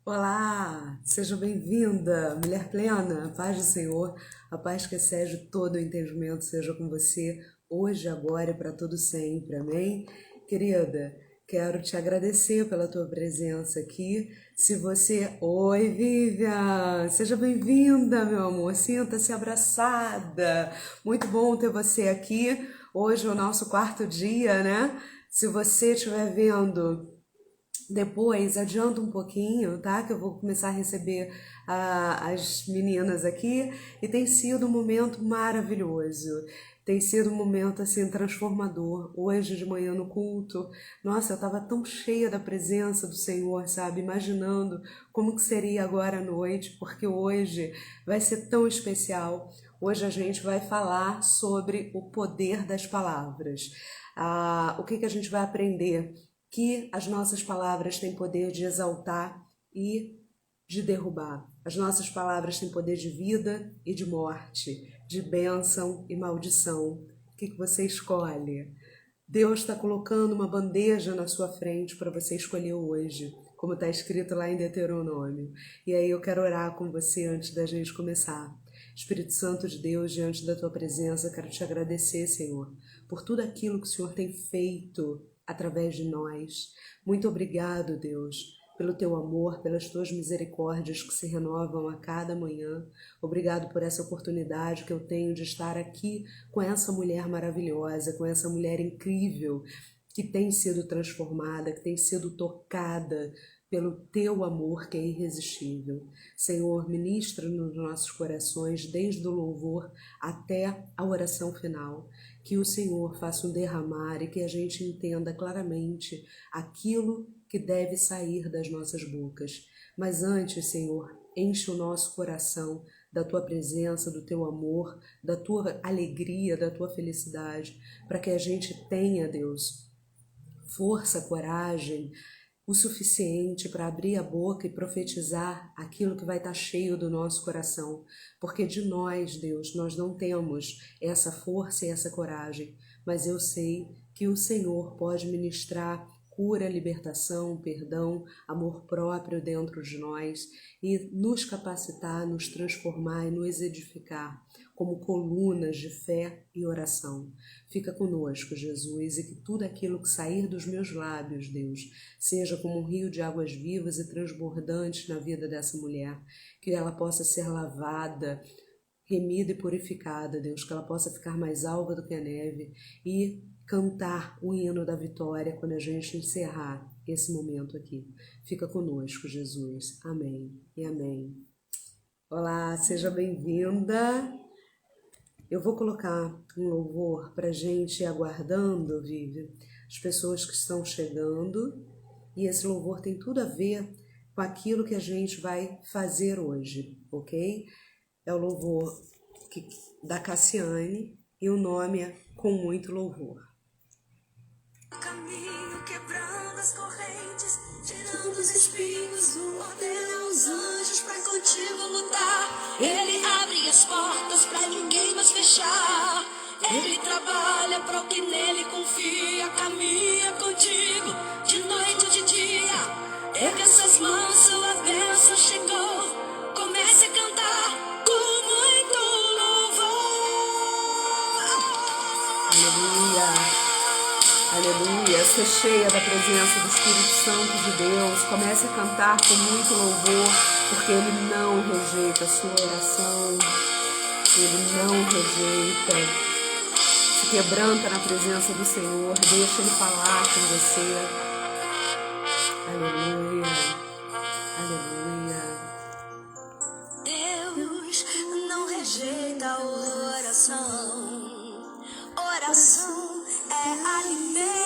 Olá, seja bem-vinda, mulher plena, a paz do Senhor, a paz que excede todo o entendimento, seja com você hoje, agora e para todo sempre, amém? Querida, quero te agradecer pela tua presença aqui. Oi, Vivian, seja bem-vinda, meu amor, sinta-se abraçada. Muito bom ter você aqui. Hoje é o nosso quarto dia, né? Se você estiver vendo depois, adianta um pouquinho, tá? Que eu vou começar a receber as meninas aqui e tem sido um momento maravilhoso. Tem sido um momento assim transformador. Hoje de manhã no culto, nossa, eu estava tão cheia da presença do Senhor, sabe? Imaginando como que seria agora à noite, porque hoje vai ser tão especial. Hoje a gente vai falar sobre o poder das palavras. O que a gente vai aprender? Que as nossas palavras têm poder de exaltar e de derrubar. As nossas palavras têm poder de vida e de morte, de bênção e maldição. O que você escolhe? Deus está colocando uma bandeja na sua frente para você escolher hoje, como está escrito lá em Deuteronômio. E aí eu quero orar com você antes da gente começar. Espírito Santo de Deus, diante da tua presença, quero te agradecer, Senhor, por tudo aquilo que o Senhor tem feito através de nós. Muito obrigado, Deus, pelo teu amor, pelas tuas misericórdias que se renovam a cada manhã. Obrigado por essa oportunidade que eu tenho de estar aqui com essa mulher maravilhosa, com essa mulher incrível que tem sido transformada, que tem sido tocada pelo teu amor que é irresistível. Senhor, ministra nos nossos corações, desde o louvor até a oração final. Que o Senhor faça um derramar e que a gente entenda claramente aquilo que deve sair das nossas bocas. Mas antes, Senhor, enche o nosso coração da tua presença, do teu amor, da tua alegria, da tua felicidade, para que a gente tenha, Deus, força, coragem, o suficiente para abrir a boca e profetizar aquilo que vai estar cheio do nosso coração. Porque de nós, Deus, nós não temos essa força e essa coragem, mas eu sei que o Senhor pode ministrar cura, libertação, perdão, amor próprio dentro de nós e nos capacitar, nos transformar e nos edificar como colunas de fé e oração. Fica conosco, Jesus, e que tudo aquilo que sair dos meus lábios, Deus, seja como um rio de águas vivas e transbordantes na vida dessa mulher, que ela possa ser lavada, remida e purificada, Deus, que ela possa ficar mais alva do que a neve e cantar o hino da vitória quando a gente encerrar esse momento aqui. Fica conosco, Jesus. Amém e amém. Olá, seja bem-vinda. Eu vou colocar um louvor para a gente ir aguardando, Vivi, as pessoas que estão chegando, e esse louvor tem tudo a ver com aquilo que a gente vai fazer hoje, ok? É o louvor da Cassiane e o nome é Com Muito Louvor. Caminho quebrando as correntes, tirando os espinhos, ordena os anjos pra contigo lutar. Ele abre as portas pra ninguém mais fechar. Ele trabalha para o que nele confia, caminha contigo de noite e de dia. Ergue essas mãos, sua bênção chegou. Comece a cantar com muito louvor. Aleluia. Aleluia, ser cheia da presença do Espírito Santo de Deus. Comece a cantar com muito louvor, porque Ele não rejeita a sua oração. Ele não rejeita. Se quebranta na presença do Senhor, deixa Ele falar com você. Aleluia, aleluia. Deus não rejeita a oração. Oração é alimento.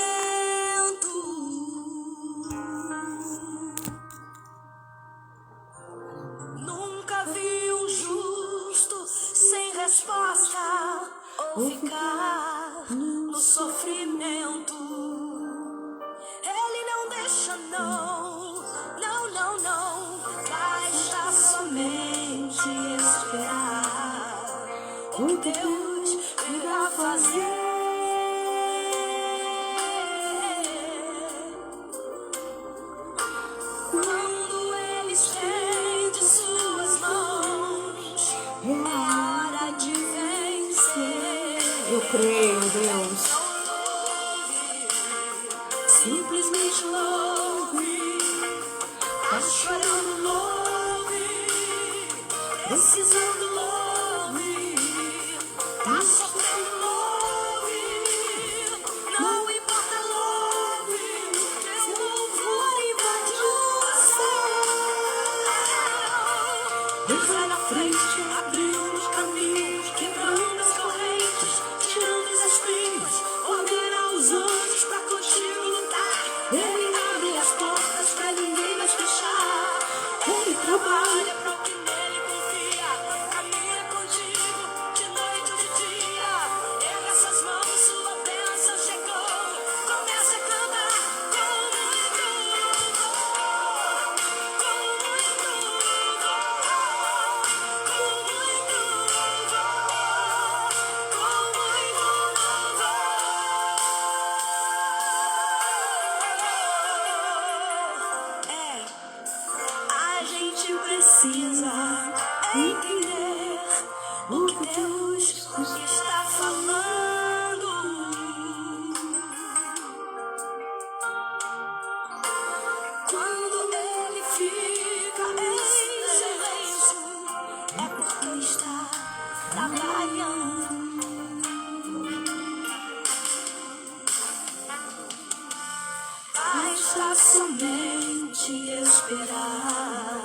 Nunca vi um justo sem resposta ou ficar no sofrimento. Ele não deixa, não, não, não, não. Basta somente esperar. O Deus irá fazer. Quando Ele está creio, Deus. Simplesmente louve. Tá chorando, louve. Precisando, louve. Tá sofrendo, louve. Não importa, louve. Teu louvor invade o céu. Deus vai na frente, abrindo os caminhos, quebrando as correntes, tirando os espinhos, ordena os anjos pra contigo lutar. Ele abre as portas pra ninguém mais fechar. Ele trabalha pra o que nele confia. Caminha contigo de noite ou de dia. Erga suas mãos, sua bênção chegou. Comece a clamar com muito louvor, com muito louvor, com muito louvor, com muito louvor. A gente precisa entender o que Deus está falando. Quando ele fica em silêncio, é porque está trabalhando. Basta somente esperar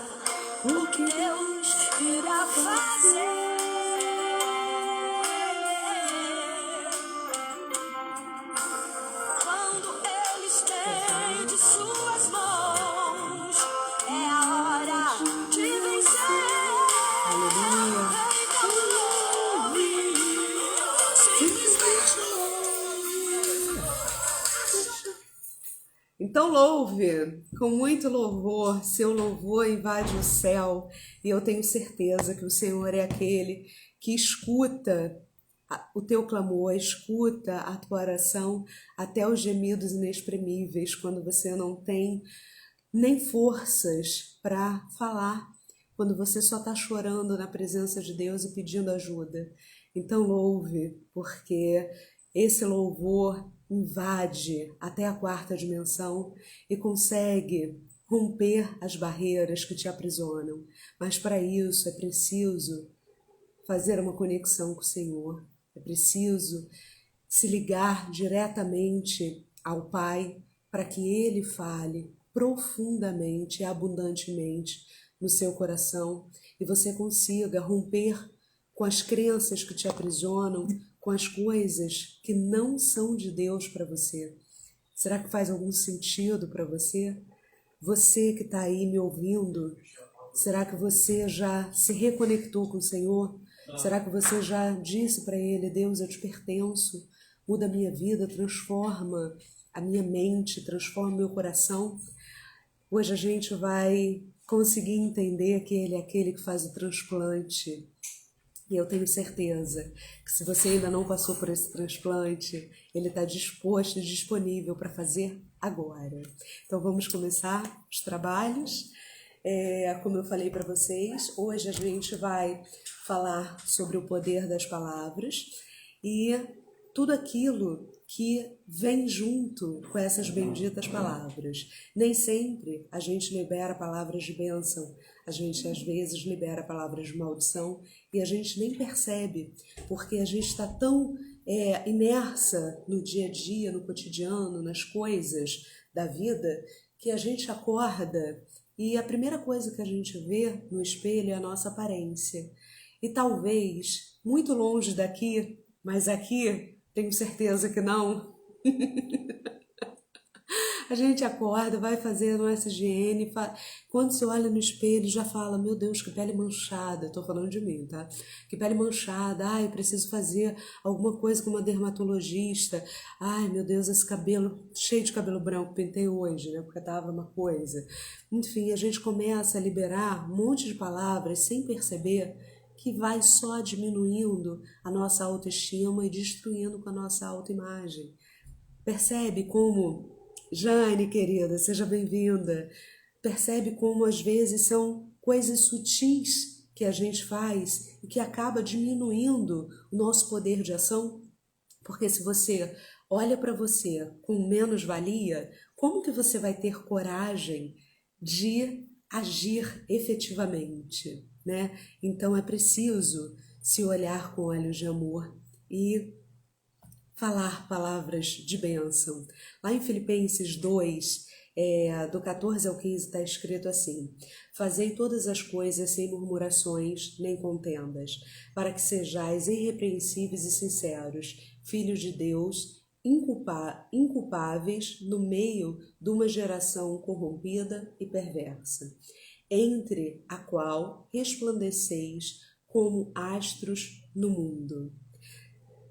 o que Deus irá fazer. Quando Ele estende suas mãos, é a hora de vencer. Aleluia. Então louve, simplesmente louve. Então louve, com muito louvor, seu louvor invade o céu, e eu tenho certeza que o Senhor é aquele que escuta o teu clamor, escuta a tua oração até os gemidos inexprimíveis, quando você não tem nem forças para falar, quando você só está chorando na presença de Deus e pedindo ajuda. Então louve, porque esse louvor invade até a quarta dimensão e consegue romper as barreiras que te aprisionam. Mas para isso é preciso fazer uma conexão com o Senhor. É preciso se ligar diretamente ao Pai para que Ele fale profundamente e abundantemente no seu coração e você consiga romper com as crenças que te aprisionam, com as coisas que não são de Deus para você. Será que faz algum sentido para você? Você que está aí me ouvindo, será que você já se reconectou com o Senhor? Será que você já disse para Ele, Deus, eu te pertenço, muda a minha vida, transforma a minha mente, transforma o meu coração? Hoje a gente vai conseguir entender que Ele é aquele que faz o transplante. E eu tenho certeza que se você ainda não passou por esse transplante, ele está disposto e disponível para fazer agora. Então vamos começar os trabalhos. Como eu falei para vocês, hoje a gente vai falar sobre o poder das palavras e tudo aquilo que vem junto com essas benditas palavras. Nem sempre a gente libera palavras de bênção, a gente às vezes libera palavras de maldição e a gente nem percebe, porque a gente está tão imersa no dia a dia, no cotidiano, nas coisas da vida, que a gente acorda e a primeira coisa que a gente vê no espelho é a nossa aparência. E talvez, muito longe daqui, mas aqui, tenho certeza que não, a gente acorda, vai fazer a nossa higiene, quando você olha no espelho já fala, meu Deus, que pele manchada, estou falando de mim, tá? Que pele manchada, ai, preciso fazer alguma coisa com uma dermatologista, ai, meu Deus, esse cabelo, cheio de cabelo branco, pintei hoje, né, porque tava uma coisa. Enfim, a gente começa a liberar um monte de palavras sem perceber que vai só diminuindo a nossa autoestima e destruindo com a nossa autoimagem. Percebe como... Jane, querida, seja bem-vinda. Percebe como às vezes são coisas sutis que a gente faz e que acaba diminuindo o nosso poder de ação? Porque se você olha para você com menos-valia, como que você vai ter coragem de agir efetivamente, né? Então é preciso se olhar com olhos de amor e falar palavras de bênção. Lá em Filipenses 2, do 14 ao 15, está escrito assim: Fazei todas as coisas sem murmurações nem contendas, para que sejais irrepreensíveis e sinceros, filhos de Deus, inculpáveis no meio de uma geração corrompida e perversa, entre a qual resplandeceis como astros no mundo.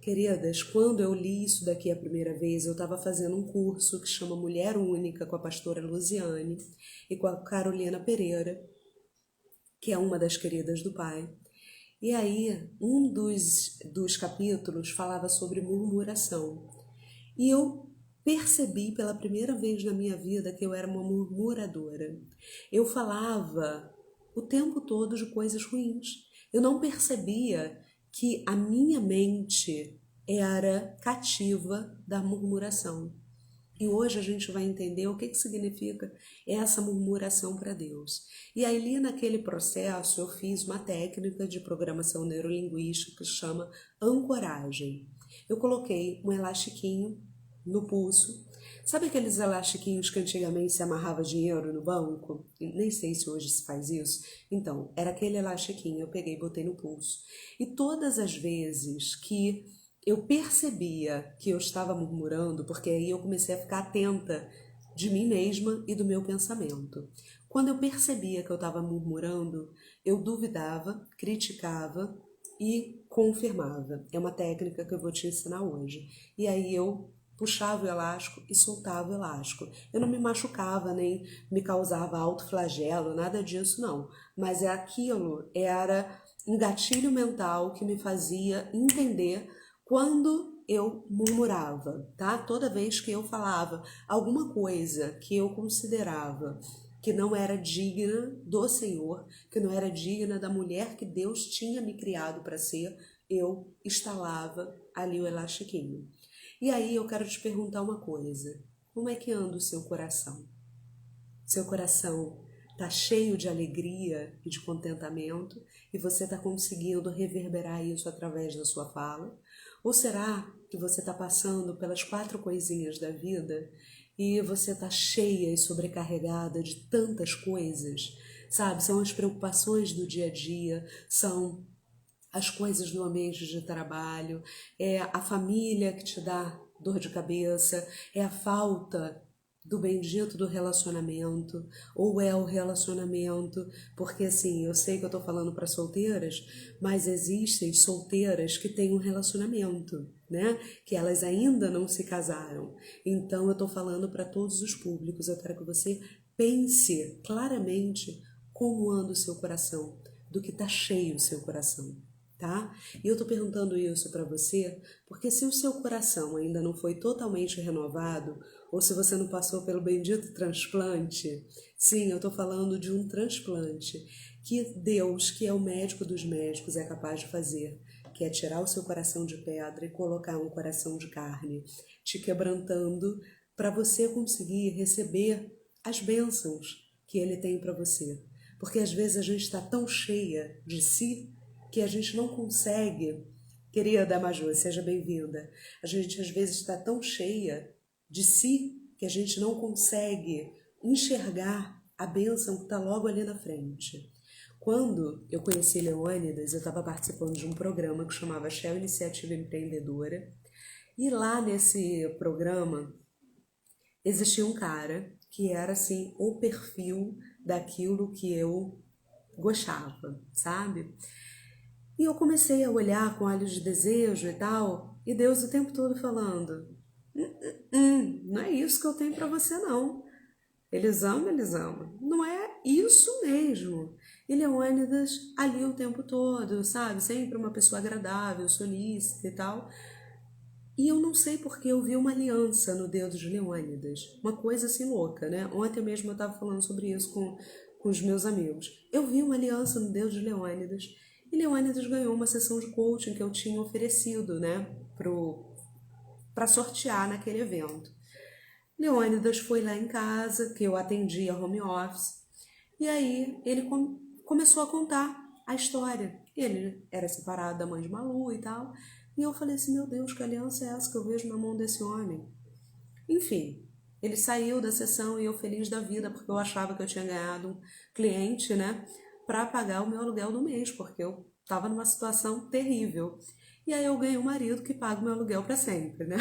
Queridas, quando eu li isso daqui a primeira vez, eu estava fazendo um curso que chama Mulher Única com a pastora Luziane e com a Carolina Pereira, que é uma das queridas do Pai. E aí, um dos capítulos falava sobre murmuração. E eu percebi pela primeira vez na minha vida que eu era uma murmuradora. Eu falava o tempo todo de coisas ruins. Eu não percebia que a minha mente era cativa da murmuração. E hoje a gente vai entender o que significa essa murmuração para Deus. E aí, naquele processo, eu fiz uma técnica de programação neurolinguística que se chama ancoragem. Eu coloquei um elastiquinho no pulso. Sabe aqueles elastiquinhos que antigamente se amarrava dinheiro no banco? Nem sei se hoje se faz isso. Então, era aquele elastiquinho, eu peguei e botei no pulso. E todas as vezes que eu percebia que eu estava murmurando, porque aí eu comecei a ficar atenta de mim mesma e do meu pensamento. Quando eu percebia que eu estava murmurando, eu duvidava, criticava e confirmava. É uma técnica que eu vou te ensinar hoje. E aí eu puxava o elástico e soltava o elástico. Eu não me machucava, nem me causava autoflagelo, nada disso não. Mas aquilo era um gatilho mental que me fazia entender quando eu murmurava, tá? Toda vez que eu falava alguma coisa que eu considerava que não era digna do Senhor, que não era digna da mulher que Deus tinha me criado para ser, eu instalava ali o elastiquinho. E aí eu quero te perguntar uma coisa: como é que anda o seu coração? Seu coração está cheio de alegria e de contentamento e você está conseguindo reverberar isso através da sua fala? Ou será que você está passando pelas 4 coisinhas da vida e você está cheia e sobrecarregada de tantas coisas? Sabe, são as preocupações do dia a dia, são as coisas do ambiente de trabalho, é a família que te dá dor de cabeça, é a falta do bendito do relacionamento, ou é o relacionamento, porque assim, eu sei que eu tô falando para solteiras, mas existem solteiras que têm um relacionamento, né? Que elas ainda não se casaram. Então eu tô falando para todos os públicos, eu quero que você pense claramente como anda o seu coração, do que tá cheio o seu coração. Tá? E eu tô perguntando isso para você porque se o seu coração ainda não foi totalmente renovado, ou se você não passou pelo bendito transplante, sim, eu tô falando de um transplante que Deus, que é o médico dos médicos, é capaz de fazer, que é tirar o seu coração de pedra e colocar um coração de carne, te quebrantando para você conseguir receber as bênçãos que Ele tem para você. Porque às vezes a gente está tão cheia de si que a gente não consegue. Querida Maju, seja bem-vinda. A gente às vezes está tão cheia de si que a gente não consegue enxergar a bênção que está logo ali na frente. Quando eu conheci Leônidas, eu estava participando de um programa que chamava Shell Iniciativa Empreendedora, e lá nesse programa existia um cara que era assim o perfil daquilo que eu gostava, sabe? E eu comecei a olhar com olhos de desejo e tal, e Deus o tempo todo falando: não é isso que eu tenho para você não. Eles amam. Não é isso mesmo. E Leônidas ali o tempo todo, sabe? Sempre uma pessoa agradável, solícita e tal. E eu não sei porque eu vi uma aliança no dedo de Leônidas. Uma coisa assim louca, né? Ontem mesmo eu estava falando sobre isso com os meus amigos. Eu vi uma aliança no dedo de Leônidas. E Leônidas ganhou uma sessão de coaching que eu tinha oferecido, né? para sortear naquele evento. Leônidas foi lá em casa, que eu atendia home office, e aí ele começou a contar a história. Ele era separado da mãe de Malu e tal, e eu falei assim, meu Deus, que aliança é essa que eu vejo na mão desse homem? Enfim, ele saiu da sessão e eu feliz da vida, porque eu achava que eu tinha ganhado um cliente, né, para pagar o meu aluguel do mês, porque eu estava numa situação terrível. E aí eu ganhei um marido que paga o meu aluguel para sempre, né?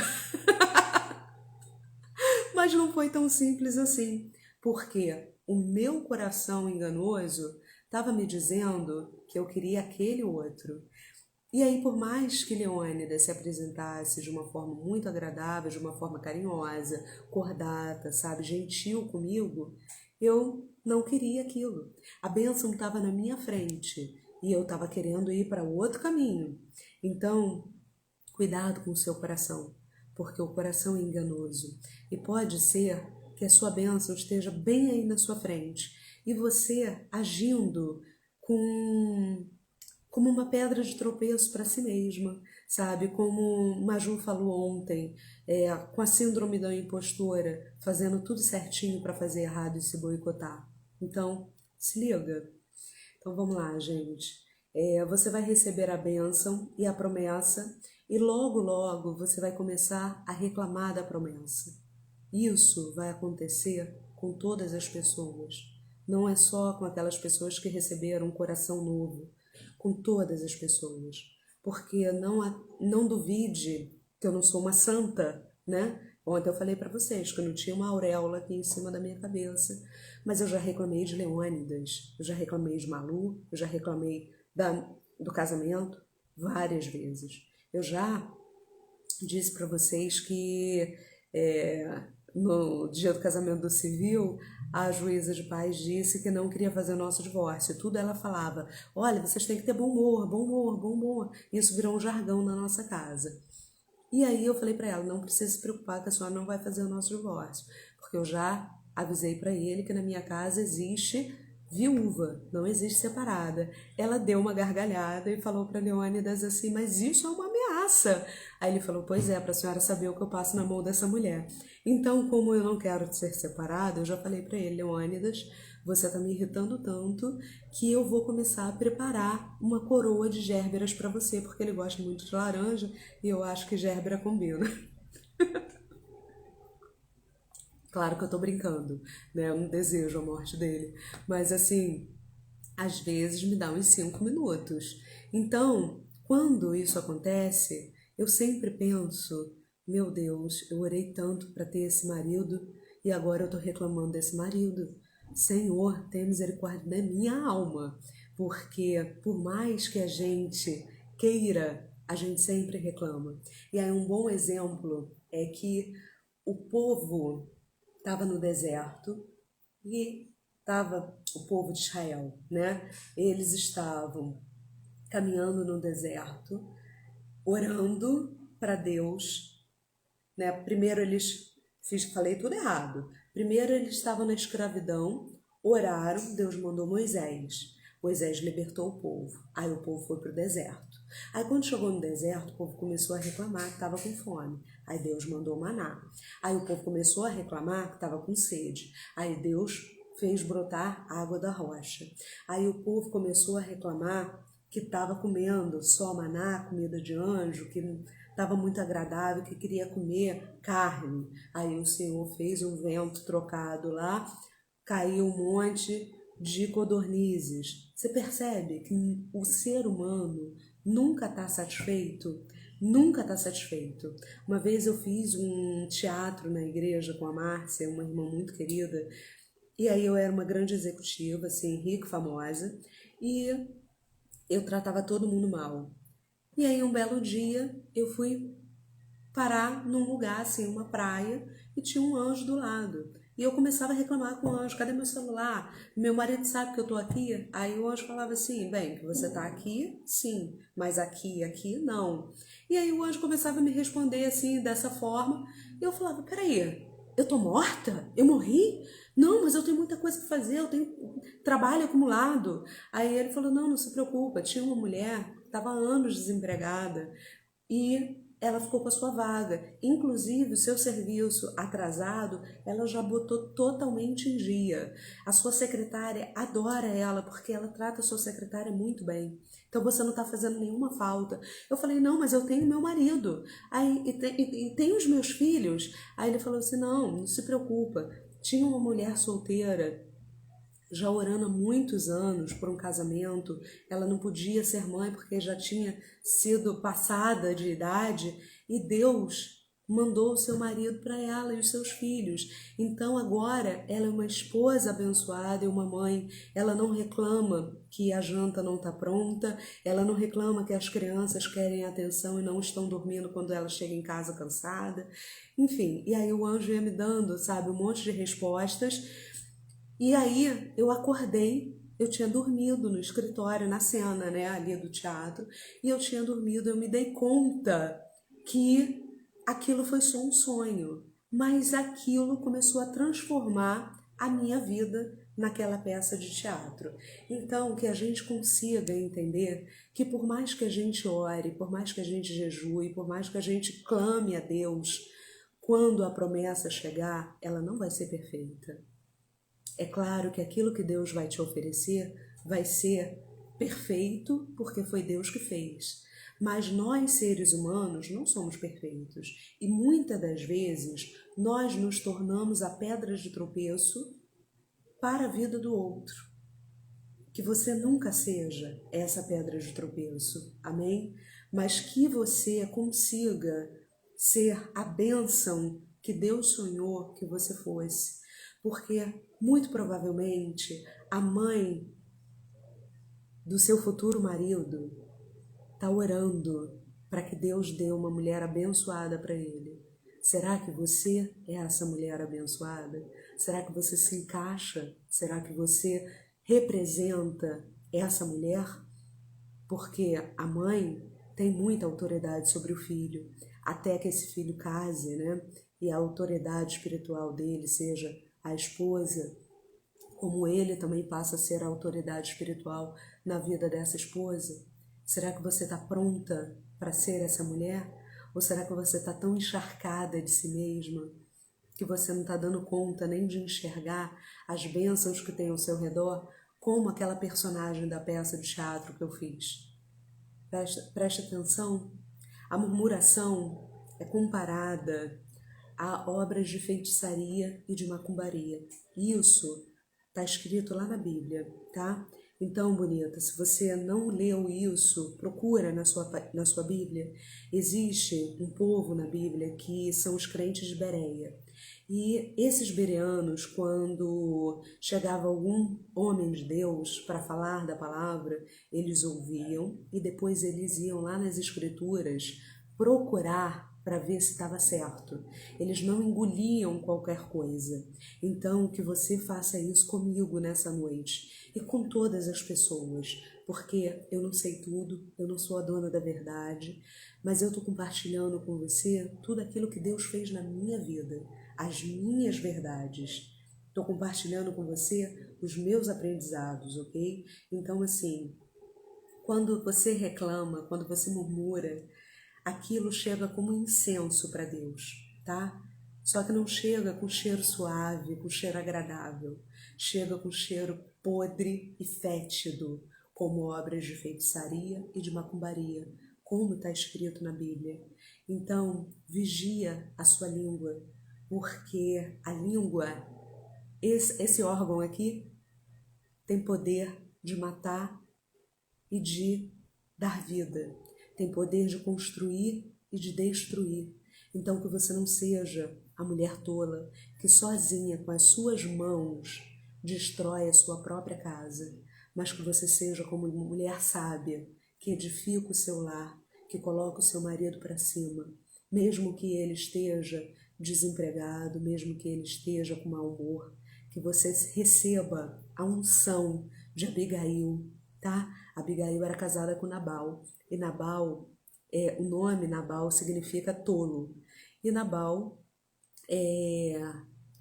Mas não foi tão simples assim, porque o meu coração enganoso estava me dizendo que eu queria aquele outro. E aí, por mais que Leônidas se apresentasse de uma forma muito agradável, de uma forma carinhosa, cordata, sabe, gentil comigo, eu não queria aquilo. A bênção estava na minha frente e eu estava querendo ir para outro caminho. Então, cuidado com o seu coração, porque o coração é enganoso. E pode ser que a sua bênção esteja bem aí na sua frente e você agindo como uma pedra de tropeço para si mesma, sabe? Como Maju falou ontem, com a síndrome da impostora, fazendo tudo certinho para fazer errado e se boicotar. Então, se liga. Então vamos lá, gente. Você vai receber a bênção e a promessa, e logo, logo você vai começar a reclamar da promessa. Isso vai acontecer com todas as pessoas. Não é só com aquelas pessoas que receberam um coração novo, com todas as pessoas. Porque não duvide que eu não sou uma santa, né? Ontem eu falei para vocês que eu não tinha uma auréola aqui em cima da minha cabeça, mas eu já reclamei de Leônidas, eu já reclamei de Malu, eu já reclamei do casamento várias vezes. Eu já disse para vocês que no dia do casamento do civil, a juíza de paz disse que não queria fazer o nosso divórcio. Tudo ela falava, olha, vocês têm que ter bom humor, bom humor, bom humor. Isso virou um jargão na nossa casa. E aí eu falei para ela, não precisa se preocupar que a senhora não vai fazer o nosso divórcio, porque eu já avisei para ele que na minha casa existe viúva, não existe separada. Ela deu uma gargalhada e falou para Leônidas assim, mas isso é uma ameaça. Aí ele falou, pois é, para a senhora saber o que eu passo na mão dessa mulher. Então, como eu não quero ser separada, eu já falei para ele, Leônidas, você está me irritando tanto que eu vou começar a preparar uma coroa de gérberas para você, porque ele gosta muito de laranja e eu acho que gérbera combina. Claro que eu tô brincando, né? Eu não desejo a morte dele. Mas assim, às vezes me dá uns 5 minutos. Então, quando isso acontece, eu sempre penso, meu Deus, eu orei tanto para ter esse marido e agora eu tô reclamando desse marido. Senhor, tenha misericórdia da minha alma, porque por mais que a gente queira, a gente sempre reclama. E aí um bom exemplo é que o povo estava no deserto e estava o povo de Israel, né? Eles estavam caminhando no deserto, orando para Deus, né? Primeiro falei tudo errado. Primeiro eles estavam na escravidão, oraram, Deus mandou Moisés. Moisés libertou o povo. Aí o povo foi para o deserto. Aí quando chegou no deserto, o povo começou a reclamar que estava com fome. Aí Deus mandou maná. Aí o povo começou a reclamar que estava com sede. Aí Deus fez brotar água da rocha. Aí o povo começou a reclamar que estava comendo só maná, comida de anjo, que estava muito agradável, que queria comer carne. Aí o Senhor fez um vento trocado lá, caiu um monte de codornizes. Você percebe que o ser humano nunca está satisfeito? Nunca está satisfeito. Uma vez eu fiz um teatro na igreja com a Márcia, uma irmã muito querida, e aí eu era uma grande executiva, assim, rica, famosa, e eu tratava todo mundo mal. E aí um belo dia eu fui parar num lugar, assim, uma praia, e tinha um anjo do lado. E eu começava a reclamar com o anjo, cadê meu celular? Meu marido sabe que eu tô aqui? Aí o anjo falava assim, bem, que você tá aqui, sim, mas aqui, não. E aí o anjo começava a me responder assim, dessa forma, e eu falava, peraí, eu tô morta? Eu morri? Não, mas eu tenho muita coisa para fazer, eu tenho trabalho acumulado. Aí ele falou, não se preocupa, tinha uma mulher que estava há anos desempregada, e ela ficou com a sua vaga. Inclusive, o seu serviço atrasado, ela já botou totalmente em dia. A sua secretária adora ela, porque ela trata a sua secretária muito bem. Então, você não está fazendo nenhuma falta. Eu falei, não, mas eu tenho meu marido. Aí, e tem os meus filhos. Aí ele falou assim, não se preocupa. Tinha uma mulher solteira já orando há muitos anos por um casamento, ela não podia ser mãe porque já tinha sido passada de idade, e Deus mandou o seu marido para ela e os seus filhos. Então agora ela é uma esposa abençoada e uma mãe. Ela não reclama que a janta não está pronta, ela não reclama que as crianças querem atenção e não estão dormindo quando ela chega em casa cansada. Enfim, e aí o anjo ia me dando, sabe, um monte de respostas. E aí eu acordei, eu tinha dormido no escritório, na cena, né, ali do teatro, e eu tinha dormido, eu me dei conta que aquilo foi só um sonho, mas aquilo começou a transformar a minha vida naquela peça de teatro. Então, que a gente consiga entender que por mais que a gente ore, por mais que a gente jejue, por mais que a gente clame a Deus, quando a promessa chegar, ela não vai ser perfeita. É claro que aquilo que Deus vai te oferecer vai ser perfeito, porque foi Deus que fez. Mas nós, seres humanos, não somos perfeitos. E muitas das vezes nós nos tornamos a pedra de tropeço para a vida do outro. Que você nunca seja essa pedra de tropeço, amém? Mas que você consiga ser a bênção que Deus sonhou que você fosse. Porque, muito provavelmente, a mãe do seu futuro marido está orando para que Deus dê uma mulher abençoada para ele. Será que você é essa mulher abençoada? Será que você se encaixa? Será que você representa essa mulher? Porque a mãe tem muita autoridade sobre o filho, até que esse filho case, né? E a autoridade espiritual dele seja a esposa, como ele também passa a ser a autoridade espiritual na vida dessa esposa. Será que você está pronta para ser essa mulher? Ou será que você está tão encharcada de si mesma que você não está dando conta nem de enxergar as bênçãos que tem ao seu redor, como aquela personagem da peça de teatro que eu fiz? Preste atenção, a murmuração é comparada a obras de feitiçaria e de macumbaria. Isso está escrito lá na Bíblia, tá? Então, bonita, se você não leu isso, procura na sua Bíblia. Existe um povo na Bíblia que são os crentes de Bereia. E esses bereanos, quando chegava algum homem de Deus para falar da palavra, eles ouviam e depois eles iam lá nas Escrituras procurar para ver se estava certo. Eles não engoliam qualquer coisa. Então, que você faça isso comigo nessa noite e com todas as pessoas, porque eu não sei tudo, eu não sou a dona da verdade, mas eu estou compartilhando com você tudo aquilo que Deus fez na minha vida, as minhas verdades. Estou compartilhando com você os meus aprendizados, ok? Então, assim, quando você reclama, quando você murmura, aquilo chega como incenso para Deus, tá? Só que não chega com cheiro suave, com cheiro agradável. Chega com cheiro podre e fétido, como obras de feitiçaria e de macumbaria, como está escrito na Bíblia. Então, vigia a sua língua, porque a língua, esse órgão aqui, tem poder de matar e de dar vida. Tem poder de construir e de destruir. Então, que você não seja a mulher tola que sozinha, com as suas mãos, destrói a sua própria casa, mas que você seja como uma mulher sábia, que edifica o seu lar, que coloca o seu marido para cima, mesmo que ele esteja desempregado, mesmo que ele esteja com mau humor, que você receba a unção de Abigail, tá? Abigail era casada com Nabal, e Nabal, o nome Nabal significa tolo, e Nabal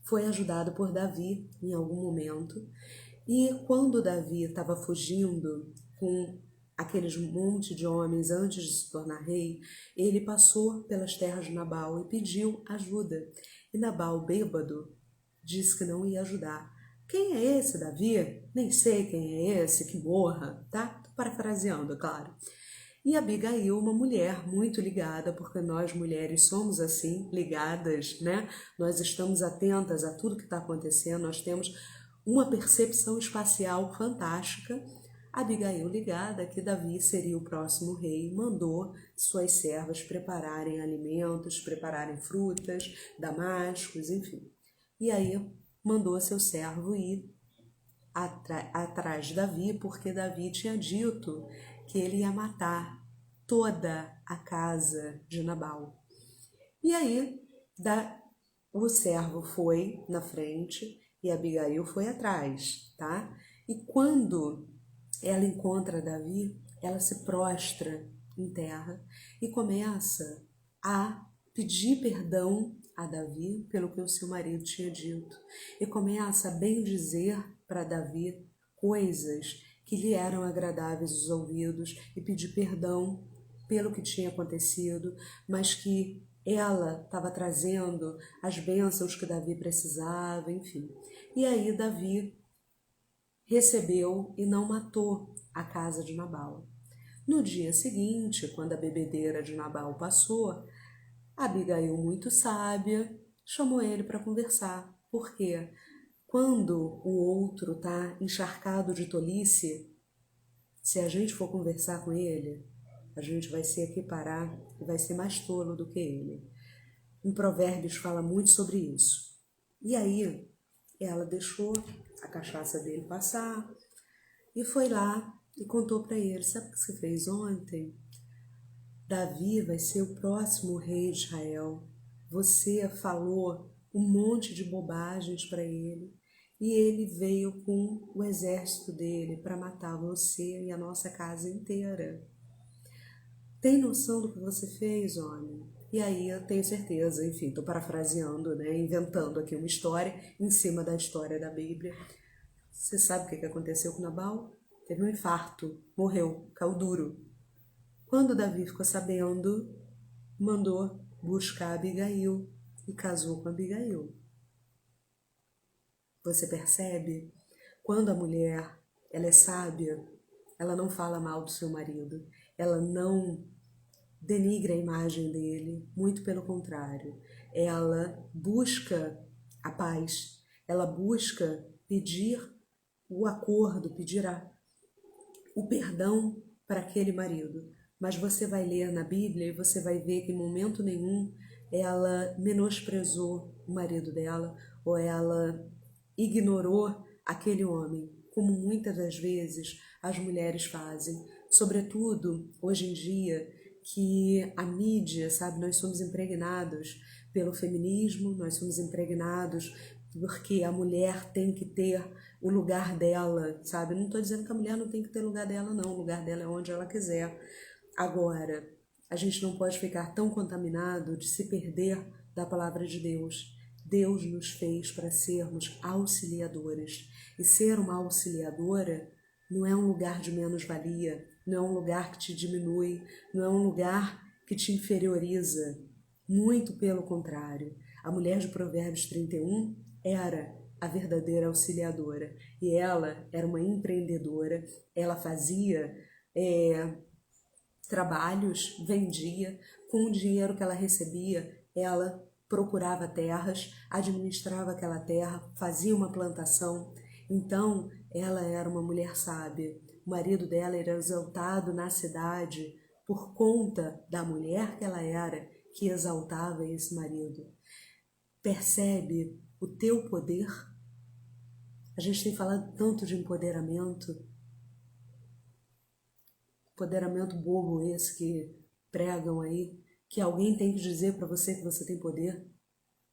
foi ajudado por Davi em algum momento, e quando Davi estava fugindo com aqueles monte de homens antes de se tornar rei, ele passou pelas terras de Nabal e pediu ajuda. E Nabal, bêbado, disse que não ia ajudar. Quem é esse, Davi? Nem sei quem é esse, que morra, tá? Tô parafraseando, claro. E Abigail, uma mulher muito ligada, porque nós mulheres somos assim, ligadas, né? Nós estamos atentas a tudo que está acontecendo, nós temos uma percepção espacial fantástica. Abigail, ligada que Davi seria o próximo rei, mandou suas servas prepararem alimentos, prepararem frutas, damascos, enfim. E aí mandou seu servo ir atrás de Davi, porque Davi tinha dito que ele ia matar toda a casa de Nabal. E aí o servo foi na frente e Abigail foi atrás, tá? E quando ela encontra Davi, ela se prostra em terra e começa a pedir perdão a Davi pelo que o seu marido tinha dito. E começa a bendizer para Davi coisas que lhe eram agradáveis aos ouvidos e pedir perdão pelo que tinha acontecido, mas que ela estava trazendo as bênçãos que Davi precisava, enfim. E aí Davi recebeu e não matou a casa de Nabal. No dia seguinte, quando a bebedeira de Nabal passou, Abigail, muito sábia, chamou ele para conversar. Por quê? Quando o outro está encharcado de tolice, se a gente for conversar com ele, a gente vai se equiparar e vai ser mais tolo do que ele. Em Provérbios fala muito sobre isso. E aí, ela deixou a cachaça dele passar e foi lá e contou para ele: sabe o que você fez ontem? Davi vai ser o próximo rei de Israel. Você falou um monte de bobagens para ele e ele veio com o exército dele para matar você e a nossa casa inteira. Tem noção do que você fez, homem? E aí eu tenho certeza, enfim, estou parafraseando, né, inventando aqui uma história em cima da história da Bíblia. Você sabe o que aconteceu com Nabal? Teve um infarto, morreu, caiu duro. Quando Davi ficou sabendo, mandou buscar Abigail e casou com Abigail. Você percebe? Quando a mulher ela é sábia, ela não fala mal do seu marido, ela não denigra a imagem dele, muito pelo contrário. Ela busca a paz, ela busca pedir o acordo, pedir o perdão para aquele marido. Mas você vai ler na Bíblia e você vai ver que em momento nenhum ela menosprezou o marido dela ou ela ignorou aquele homem, como muitas das vezes as mulheres fazem. Sobretudo, hoje em dia, que a mídia, sabe, nós somos impregnados pelo feminismo, nós somos impregnados porque a mulher tem que ter o lugar dela, sabe? Não estou dizendo que a mulher não tem que ter lugar dela, não. O lugar dela é onde ela quiser. Agora, a gente não pode ficar tão contaminado de se perder da palavra de Deus. Deus nos fez para sermos auxiliadoras. E ser uma auxiliadora não é um lugar de menos-valia, não é um lugar que te diminui, não é um lugar que te inferioriza. Muito pelo contrário. A mulher de Provérbios 31 era a verdadeira auxiliadora. E ela era uma empreendedora, ela fazia trabalhos, vendia, com o dinheiro que ela recebia, ela procurava terras, administrava aquela terra, fazia uma plantação. Então, ela era uma mulher sábia. O marido dela era exaltado na cidade por conta da mulher que ela era, que exaltava esse marido. Percebe o teu poder? A gente tem falado tanto de empoderamento bobo esse que pregam aí, que alguém tem que dizer para você que você tem poder.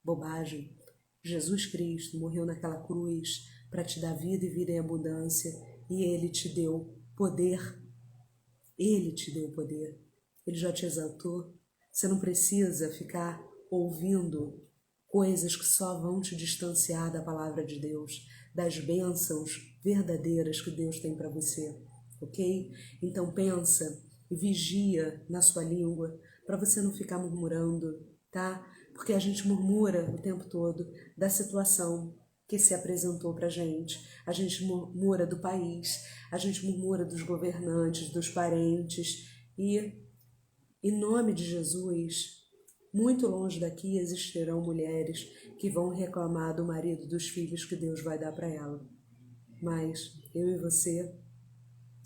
Bobagem. Jesus Cristo morreu naquela cruz para te dar vida e vida em abundância, e Ele te deu poder. Ele te deu poder. Ele já te exaltou. Você não precisa ficar ouvindo coisas que só vão te distanciar da palavra de Deus, das bênçãos verdadeiras que Deus tem para você. ok? Então pensa e vigia na sua língua para você não ficar murmurando, tá? Porque a gente murmura o tempo todo da situação que se apresentou para a gente murmura do país, a gente murmura dos governantes, dos parentes e, em nome de Jesus, muito longe daqui existirão mulheres que vão reclamar do marido, dos filhos que Deus vai dar para ela. Mas eu e você,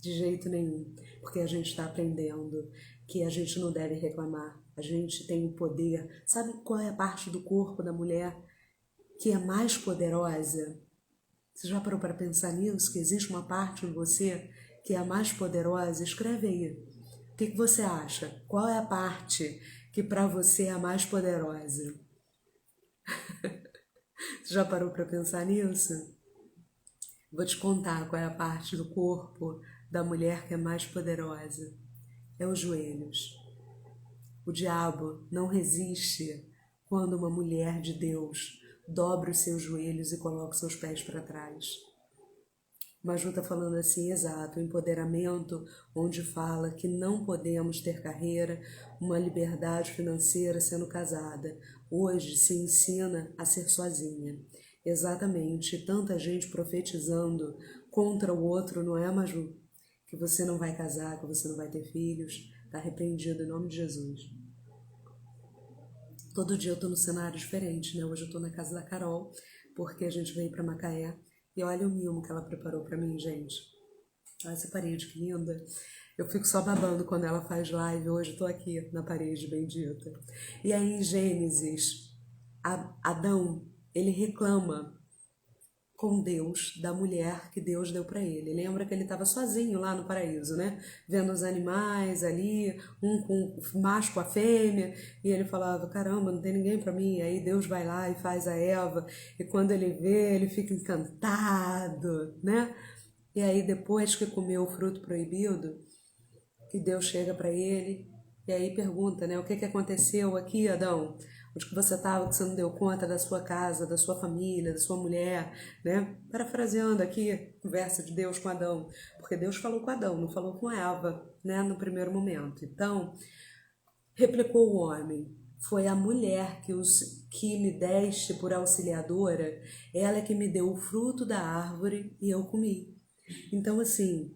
de jeito nenhum, porque a gente está aprendendo que a gente não deve reclamar. A gente tem o poder. Sabe qual é a parte do corpo da mulher que é mais poderosa? Você já parou para pensar nisso? Que existe uma parte em você que é a mais poderosa? Escreve aí. O que você acha? Qual é a parte que para você é a mais poderosa? Você já parou para pensar nisso? Vou te contar qual é a parte do corpo da mulher que é mais poderosa. É os joelhos. O diabo não resiste quando uma mulher de Deus dobra os seus joelhos e coloca os seus pés para trás. Maju está falando assim, exato, o empoderamento, onde fala que não podemos ter carreira, uma liberdade financeira sendo casada. Hoje se ensina a ser sozinha. Exatamente, tanta gente profetizando contra o outro, não é, Maju? Que você não vai casar, que você não vai ter filhos. Está repreendido em nome de Jesus. Todo dia eu tô num cenário diferente, né? Hoje eu tô na casa da Carol, porque a gente veio pra Macaé. E olha o mimo que ela preparou pra mim, gente. Olha essa parede, que linda. Eu fico só babando quando ela faz live. Hoje eu tô aqui na parede bendita. E aí em Gênesis, Adão, ele reclama com Deus da mulher que Deus deu para ele. Lembra que ele estava sozinho lá no paraíso, né? Vendo os animais ali, um com o macho com a fêmea, e ele falava, caramba, não tem ninguém para mim. Aí Deus vai lá e faz a Eva, e quando ele vê, ele fica encantado, né? E aí depois que comeu o fruto proibido, que Deus chega para ele e aí pergunta, né? O que aconteceu aqui, Adão? Onde que você estava que você não deu conta da sua casa, da sua família, da sua mulher, né? Parafraseando aqui, conversa de Deus com Adão, porque Deus falou com Adão, não falou com Eva, né? No primeiro momento. Então, replicou o homem, foi a mulher que me deste por auxiliadora, ela é que me deu o fruto da árvore e eu comi. Então, assim,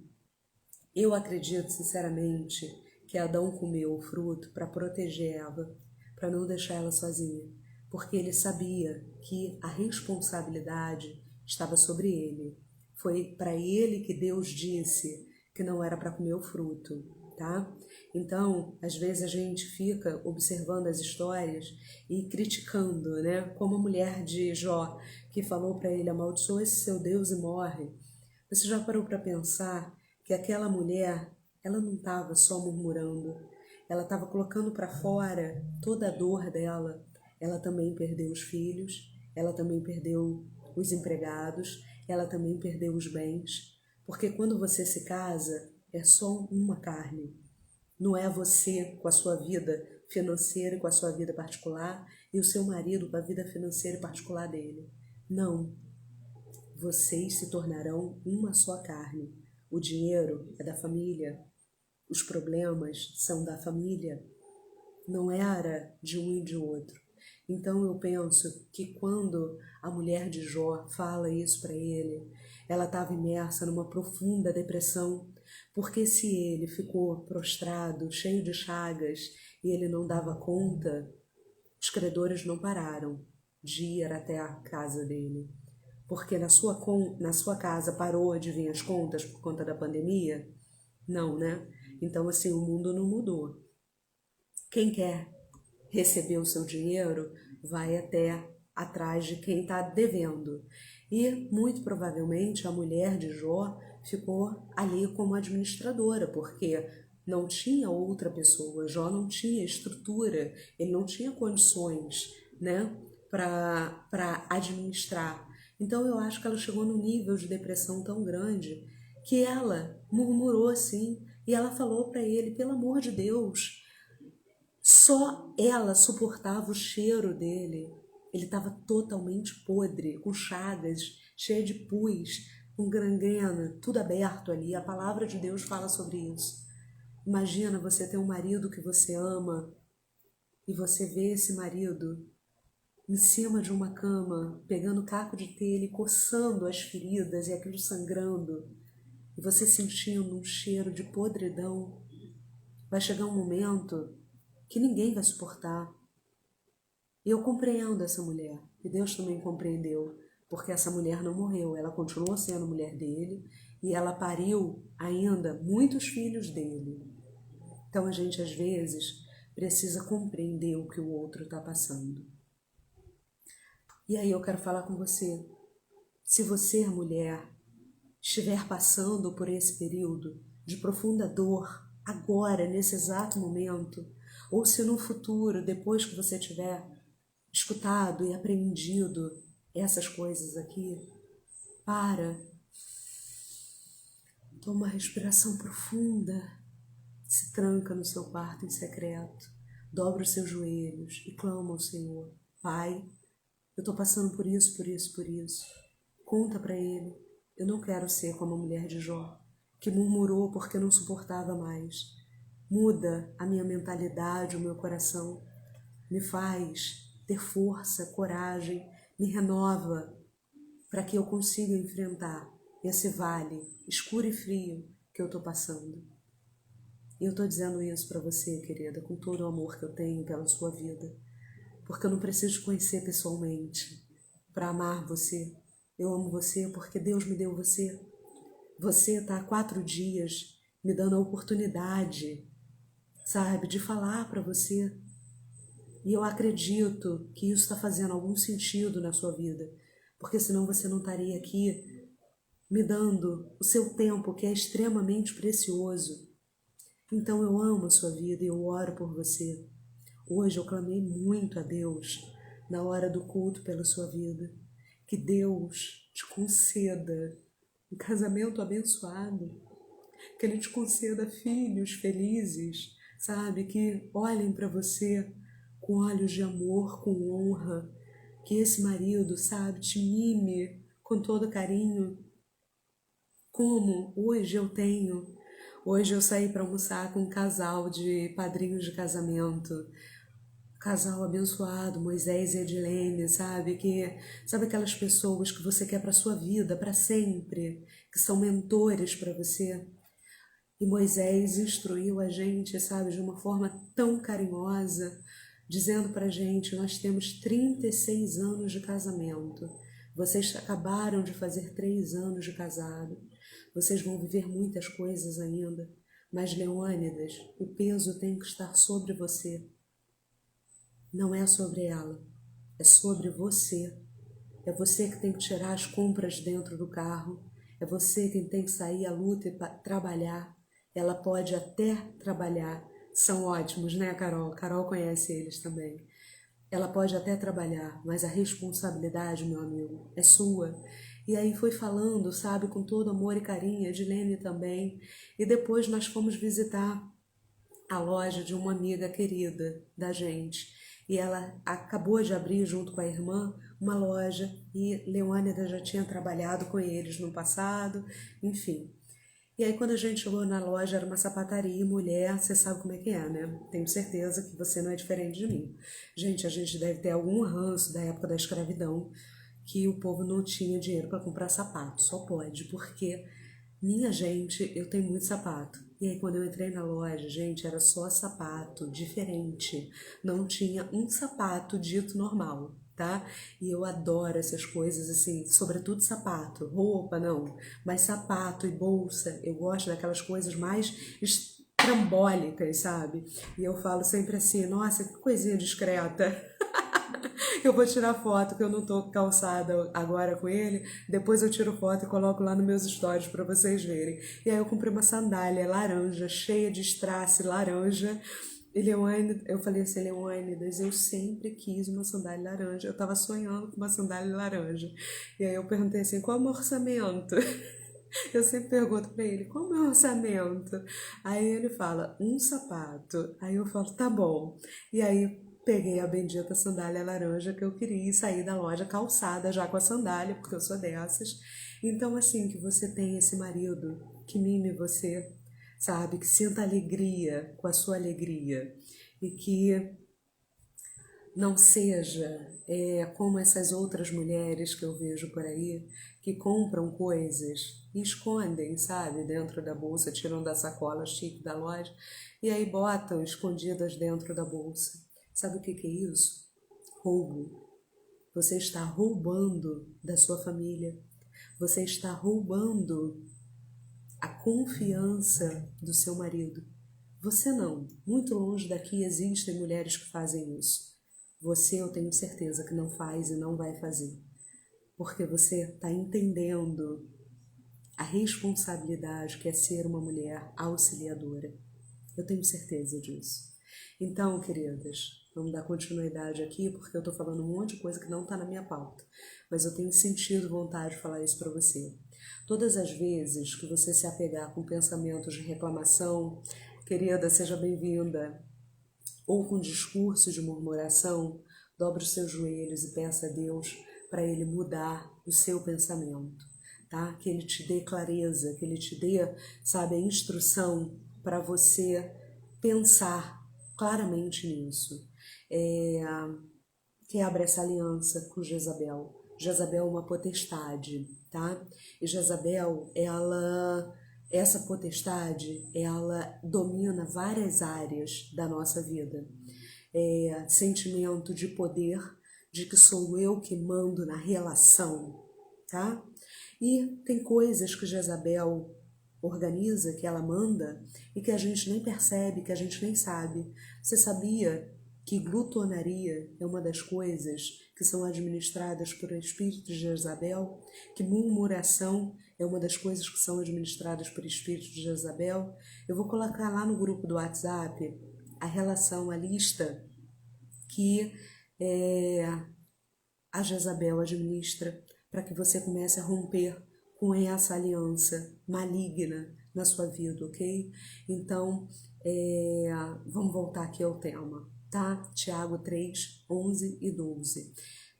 eu acredito sinceramente que Adão comeu o fruto para proteger Eva, para não deixar ela sozinha, porque ele sabia que a responsabilidade estava sobre ele. Foi para ele que Deus disse que não era para comer o fruto, tá? Então, às vezes a gente fica observando as histórias e criticando, né? Como a mulher de Jó, que falou para ele, amaldiçoa esse seu Deus e morre. Você já parou para pensar que aquela mulher, ela não estava só murmurando, ela estava colocando para fora toda a dor dela. Ela também perdeu os filhos, ela também perdeu os empregados, ela também perdeu os bens, porque quando você se casa, é só uma carne. Não é você com a sua vida financeira e com a sua vida particular e o seu marido com a vida financeira e particular dele. Não. Vocês se tornarão uma só carne. O dinheiro é da família, os problemas são da família, não era de um e de outro. Então eu penso que quando a mulher de Jó fala isso para ele, ela estava imersa numa profunda depressão, porque se ele ficou prostrado, cheio de chagas, e ele não dava conta, os credores não pararam de ir até a casa dele. Porque na sua casa parou de vir as contas por conta da pandemia? Não, né? Então, assim, o mundo não mudou. Quem quer receber o seu dinheiro vai até atrás de quem está devendo. E, muito provavelmente, a mulher de Jó ficou ali como administradora, porque não tinha outra pessoa. Jó não tinha estrutura, ele não tinha condições, né, para administrar. Então eu acho que ela chegou num nível de depressão tão grande que ela murmurou assim e ela falou para ele, pelo amor de Deus, só ela suportava o cheiro dele. Ele estava totalmente podre, com chagas, cheio de pus, um gangrena, tudo aberto ali. A palavra de Deus fala sobre isso. Imagina você ter um marido que você ama e você vê esse marido em cima de uma cama, pegando caco de telha e coçando as feridas e aquilo sangrando, e você sentindo um cheiro de podridão. Vai chegar um momento que ninguém vai suportar. E eu compreendo essa mulher, e Deus também compreendeu, porque essa mulher não morreu, ela continuou sendo mulher dele, e ela pariu ainda muitos filhos dele. Então a gente às vezes precisa compreender o que o outro está passando. E aí eu quero falar com você, se você, mulher, estiver passando por esse período de profunda dor, agora, nesse exato momento, ou se no futuro, depois que você tiver escutado e aprendido essas coisas aqui, toma uma respiração profunda, se tranca no seu quarto em secreto, dobra os seus joelhos e clama ao Senhor: Pai, eu estou passando por isso, por isso, por isso. Conta para Ele. Eu não quero ser como a mulher de Jó, que murmurou porque não suportava mais. Muda a minha mentalidade, o meu coração. Me faz ter força, coragem, me renova para que eu consiga enfrentar esse vale escuro e frio que eu estou passando. E eu estou dizendo isso para você, querida, com todo o amor que eu tenho pela sua vida, porque eu não preciso te conhecer pessoalmente para amar você. Eu amo você porque Deus me deu você. Você está há 4 dias me dando a oportunidade, sabe, de falar para você. E eu acredito que isso está fazendo algum sentido na sua vida, porque senão você não estaria aqui me dando o seu tempo, que é extremamente precioso. Então eu amo a sua vida e eu oro por você. Hoje eu clamei muito a Deus na hora do culto pela sua vida. Que Deus te conceda um casamento abençoado, que Ele te conceda filhos felizes, sabe? Que olhem para você com olhos de amor, com honra. Que esse marido, sabe, te mime com todo carinho, como hoje eu tenho. Hoje eu saí para almoçar com um casal de padrinhos de casamento, casal abençoado, Moisés e Edilene, sabe? Sabe aquelas pessoas que você quer para sua vida, para sempre, que são mentores para você. E Moisés instruiu a gente, sabe, de uma forma tão carinhosa, dizendo para a gente: nós temos 36 anos de casamento. Vocês acabaram de fazer 3 anos de casado. Vocês vão viver muitas coisas ainda. Mas, Leônidas, o peso tem que estar sobre você. Não é sobre ela, é sobre você. É você que tem que tirar as compras dentro do carro. É você quem tem que sair à luta e trabalhar. Ela pode até trabalhar. São ótimos, né, Carol? Carol conhece eles também. Ela pode até trabalhar, mas a responsabilidade, meu amigo, é sua. E aí foi falando, sabe, com todo amor e carinho, a Edilene também. E depois nós fomos visitar a loja de uma amiga querida da gente. E ela acabou de abrir, junto com a irmã, uma loja, e Leônida já tinha trabalhado com eles no passado, enfim. E aí quando a gente chegou na loja, era uma sapataria, mulher, você sabe como é que é, né? Tenho certeza que você não é diferente de mim. Gente, a gente deve ter algum ranço da época da escravidão, que o povo não tinha dinheiro para comprar sapato, só pode, porque, minha gente, eu tenho muito sapato. E aí quando eu entrei na loja, gente, era só sapato diferente, não tinha um sapato dito normal, tá? E eu adoro essas coisas assim, sobretudo sapato, roupa não, mas sapato e bolsa, eu gosto daquelas coisas mais estrambólicas, sabe? E eu falo sempre assim: nossa, que coisinha discreta. Eu vou tirar foto, que eu não tô calçada agora com ele. Depois eu tiro foto e coloco lá nos meus stories para vocês verem. E aí eu comprei uma sandália laranja, cheia de strass laranja. E Leônidas, eu falei assim: Leônidas, eu sempre quis uma sandália laranja. Eu tava sonhando com uma sandália laranja. E aí eu perguntei assim: qual é o meu orçamento? Eu sempre pergunto pra ele: qual é o meu orçamento? Aí ele fala: um sapato. Aí eu falo: tá bom. E aí peguei a bendita sandália laranja que eu queria e saí da loja calçada já com a sandália, porque eu sou dessas. Então, assim, que você tenha esse marido que mime você, sabe? Que sinta alegria com a sua alegria e que não seja como essas outras mulheres que eu vejo por aí, que compram coisas e escondem, sabe, dentro da bolsa, tiram da sacola chique da loja e aí botam escondidas dentro da bolsa. Sabe o que é isso? Roubo. Você está roubando da sua família. Você está roubando a confiança do seu marido. Você não. Muito longe daqui existem mulheres que fazem isso. Você, eu tenho certeza que não faz e não vai fazer. Porque você está entendendo a responsabilidade que é ser uma mulher auxiliadora. Eu tenho certeza disso. Então, queridas, vamos dar continuidade aqui, porque eu estou falando um monte de coisa que não está na minha pauta. Mas eu tenho sentido vontade de falar isso para você. Todas as vezes que você se apegar com pensamentos de reclamação, querida, seja bem-vinda, ou com discurso de murmuração, dobre os seus joelhos e peça a Deus para Ele mudar o seu pensamento, tá? Que Ele te dê clareza, que Ele te dê, sabe, a instrução para você pensar claramente nisso. Quebra essa aliança com Jezabel. Jezabel é uma potestade, tá? E Jezabel, essa potestade, ela domina várias áreas da nossa vida. Sentimento de poder, de que sou eu que mando na relação, tá? E tem coisas que Jezabel organiza, que ela manda, e que a gente nem percebe, que a gente nem sabe. Você sabia que glutonaria é uma das coisas que são administradas por espírito de Jezabel? Que murmuração é uma das coisas que são administradas por espírito de Jezabel? Eu vou colocar lá no grupo do WhatsApp a relação, a lista que a Jezabel administra para que você comece a romper com essa aliança maligna na sua vida, ok? Então, vamos voltar aqui ao tema, tá? Tiago 3, 11 e 12.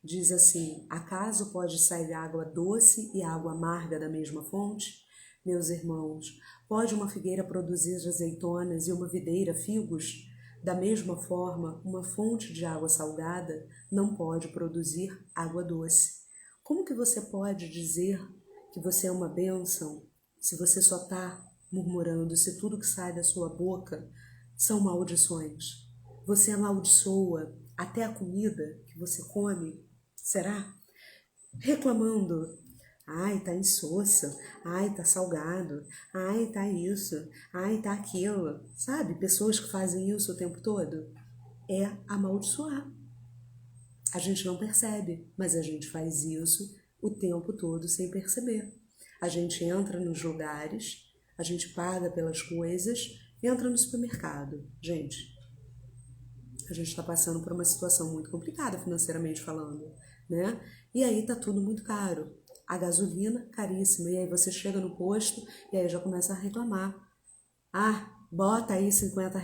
Diz assim: acaso pode sair água doce e água amarga da mesma fonte? Meus irmãos, pode uma figueira produzir azeitonas e uma videira figos? Da mesma forma, uma fonte de água salgada não pode produzir água doce. Como que você pode dizer que você é uma bênção se você só está murmurando, se tudo que sai da sua boca são maldições? Você amaldiçoa até a comida que você come, será? Reclamando: ai, tá insossa, ai, tá salgado, ai, tá isso, ai, tá aquilo. Sabe, pessoas que fazem isso o tempo todo? É amaldiçoar. A gente não percebe, mas a gente faz isso o tempo todo sem perceber. A gente entra nos lugares, a gente paga pelas coisas, entra no supermercado. Gente, a gente está passando por uma situação muito complicada financeiramente falando, né? E aí tá tudo muito caro. A gasolina caríssima. E aí você chega no posto e aí já começa a reclamar. Ah, bota aí R$ 50,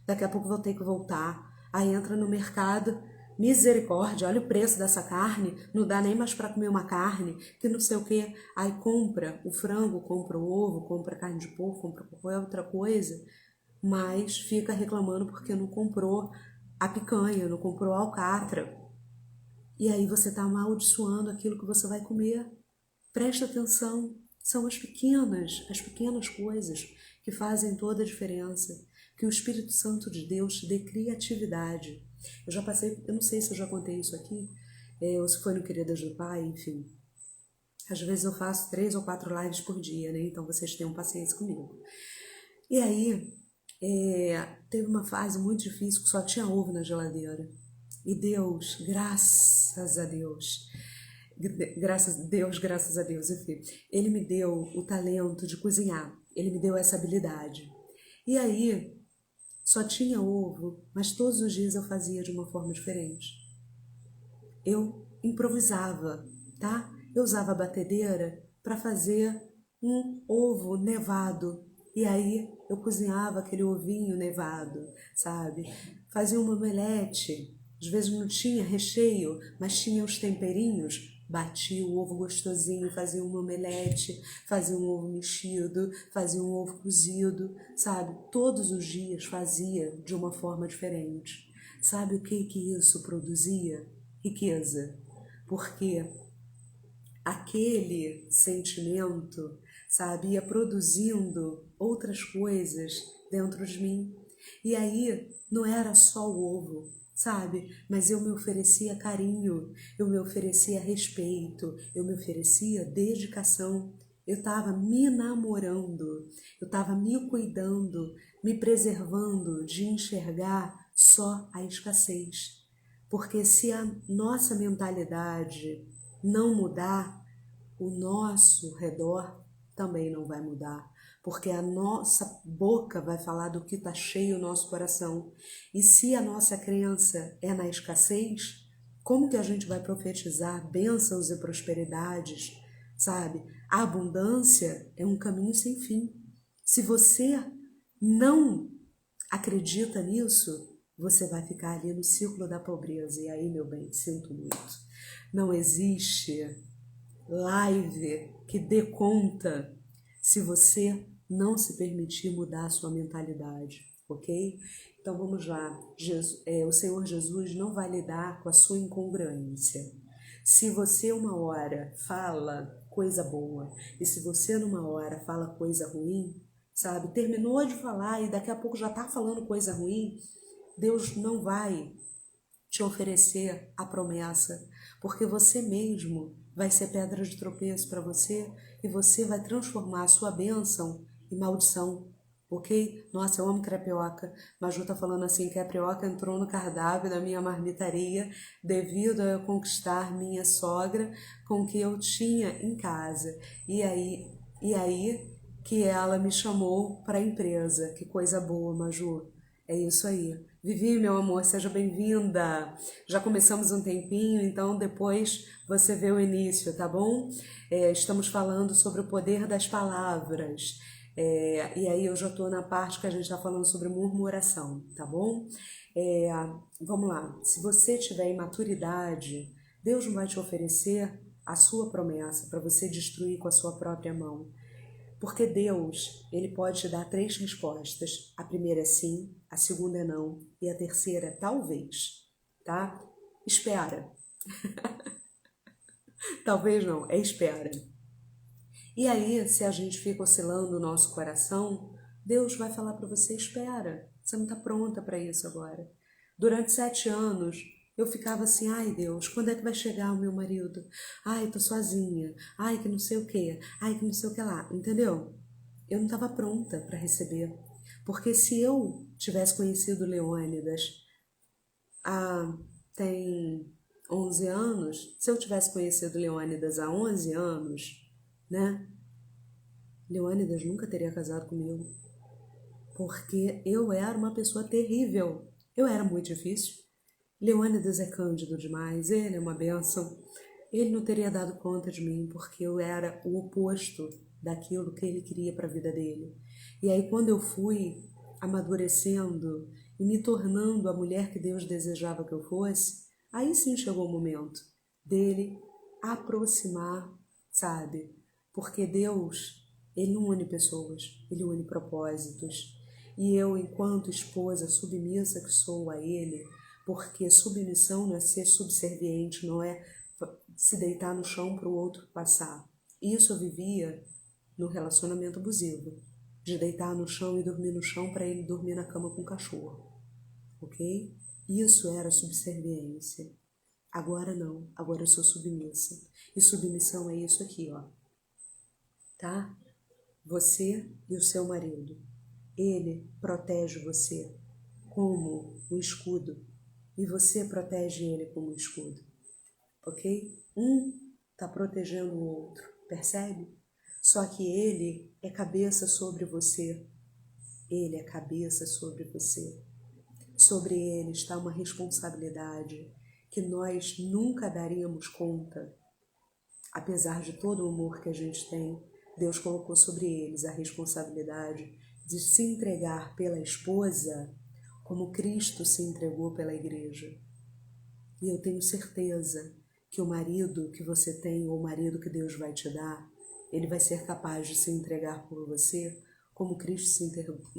daqui a pouco vou ter que voltar. Aí entra no mercado, misericórdia, olha o preço dessa carne, não dá nem mais para comer uma carne, que não sei o quê. Aí compra o frango, compra o ovo, compra carne de porco, compra qualquer outra coisa, mas fica reclamando porque não comprou a picanha, não comprou a alcatra. E aí você está amaldiçoando aquilo que você vai comer. Presta atenção, são as pequenas coisas que fazem toda a diferença. Que o Espírito Santo de Deus te dê criatividade. Eu já passei, eu não sei se eu já contei isso aqui, ou se foi no Queridas do Pai, enfim. Às vezes eu faço 3 ou 4 lives por dia, né? Então vocês tenham paciência comigo. E aí, teve uma fase muito difícil que só tinha ovo na geladeira. E Deus, graças a Deus, enfim, Ele me deu o talento de cozinhar, Ele me deu essa habilidade. E aí, só tinha ovo, mas todos os dias eu fazia de uma forma diferente. Eu improvisava, tá? Eu usava a batedeira para fazer um ovo nevado. E aí eu cozinhava aquele ovinho nevado, sabe? Fazia uma omelete. Às vezes não tinha recheio, mas tinha os temperinhos batia o ovo gostosinho, fazia um omelete, fazia um ovo mexido, fazia um ovo cozido, sabe? Todos os dias fazia de uma forma diferente. Sabe o que isso produzia? Riqueza. Porque aquele sentimento, sabe, ia produzindo outras coisas dentro de mim. E aí não era só o ovo, sabe? Mas eu me oferecia carinho, eu me oferecia respeito, eu me oferecia dedicação. Eu estava me namorando, eu estava me cuidando, me preservando de enxergar só a escassez. Porque se a nossa mentalidade não mudar, o nosso redor também não vai mudar. Porque a nossa boca vai falar do que está cheio o nosso coração. E se a nossa crença é na escassez, como que a gente vai profetizar bênçãos e prosperidades, sabe? A abundância é um caminho sem fim. Se você não acredita nisso, você vai ficar ali no círculo da pobreza. E aí, meu bem, sinto muito. Não existe live que dê conta se você não se permitir mudar a sua mentalidade, ok? Então vamos lá. O Senhor Jesus não vai lidar com a sua incongruência. Se você uma hora fala coisa boa e se você numa hora fala coisa ruim, sabe? Terminou de falar e daqui a pouco já está falando coisa ruim, Deus não vai te oferecer a promessa, porque você mesmo vai ser pedra de tropeço para você e você vai transformar a sua bênção em maldição, ok? Nossa, eu amo crepioca. Maju tá falando assim que a crepioca entrou no cardápio da minha marmitaria devido a eu conquistar minha sogra com o que eu tinha em casa. E aí que ela me chamou para a empresa. Que coisa boa, Maju. É isso aí. Vivi, meu amor, seja bem-vinda. Já começamos um tempinho, então depois você vê o início, tá bom? Estamos falando sobre o poder das palavras. E aí eu já estou na parte que a gente está falando sobre murmuração, tá bom? Vamos lá. Se você tiver imaturidade, Deus não vai te oferecer a sua promessa para você destruir com a sua própria mão. Porque Deus, ele pode te dar 3 respostas. A primeira é sim, a segunda é não e a terceira é talvez, tá? Espera. Talvez não, espera. E aí, se a gente fica oscilando o nosso coração, Deus vai falar para você, espera, você não está pronta para isso agora. Durante 7 anos, eu ficava assim, ai Deus, quando é que vai chegar o meu marido? Ai, tô sozinha, ai que não sei o que, ai que não sei o que lá, entendeu? Eu não estava pronta para receber. Porque se eu tivesse conhecido Leônidas tem 11 anos, se eu tivesse conhecido Leônidas há 11 anos, né? Leônidas nunca teria casado comigo. Porque eu era uma pessoa terrível. Eu era muito difícil. Leônidas é cândido demais, ele é uma bênção. Ele não teria dado conta de mim porque eu era o oposto daquilo que ele queria para a vida dele. E aí quando eu fui amadurecendo e me tornando a mulher que Deus desejava que eu fosse, aí sim chegou o momento dele aproximar, sabe? Porque Deus, ele não une pessoas, ele une propósitos. E eu, enquanto esposa submissa que sou a ele, porque submissão não é ser subserviente, não é se deitar no chão para o outro passar. Isso eu vivia no relacionamento abusivo, de deitar no chão e dormir no chão para ele dormir na cama com o cachorro, ok? Isso era subserviência. Agora não, agora eu sou submissa. E submissão é isso aqui, ó, tá? Você e o seu marido, ele protege você como um escudo e você protege ele como um escudo, ok? Um está protegendo o outro, percebe? Só que ele é cabeça sobre você. Ele é cabeça sobre você. Sobre ele está uma responsabilidade que nós nunca daríamos conta. Apesar de todo o amor que a gente tem, Deus colocou sobre eles a responsabilidade de se entregar pela esposa como Cristo se entregou pela igreja. E eu tenho certeza que o marido que você tem ou o marido que Deus vai te dar, ele vai ser capaz de se entregar por você como Cristo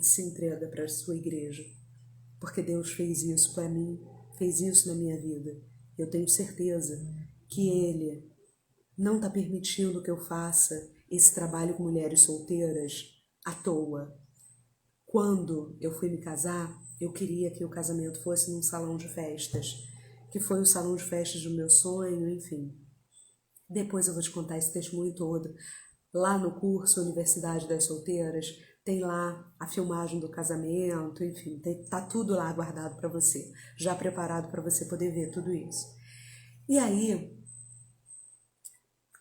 se entrega para a sua igreja. Porque Deus fez isso para mim, fez isso na minha vida. Eu tenho certeza que Ele não está permitindo que eu faça esse trabalho com mulheres solteiras à toa. Quando eu fui me casar, eu queria que o casamento fosse num salão de festas, que foi o salão de festas do meu sonho, enfim. Depois eu vou te contar esse testemunho todo. Lá no curso Universidade das Solteiras, tem lá a filmagem do casamento, enfim, tá tudo lá guardado para você, já preparado para você poder ver tudo isso. E aí,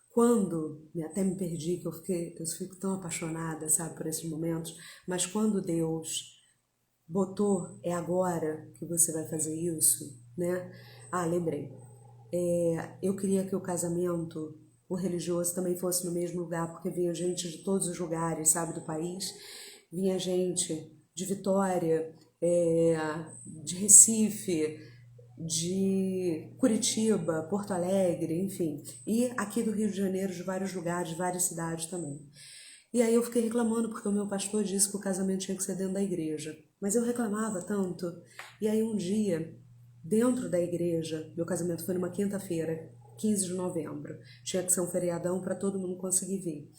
quando, até me perdi, que eu fico tão apaixonada, sabe, por esses momentos, mas quando Deus botou, é agora que você vai fazer isso, né? Ah, lembrei. Eu queria que o casamento, o religioso, também fosse no mesmo lugar, porque vinha gente de todos os lugares, sabe, do país. Vinha gente de Vitória, de Recife, de Curitiba, Porto Alegre, enfim. E aqui do Rio de Janeiro, de vários lugares, de várias cidades também. E aí eu fiquei reclamando, porque o meu pastor disse que o casamento tinha que ser dentro da igreja. Mas eu reclamava tanto. E aí um dia, dentro da igreja, meu casamento foi numa quinta-feira, 15 de novembro. Tinha que ser um feriadão para todo mundo conseguir vir.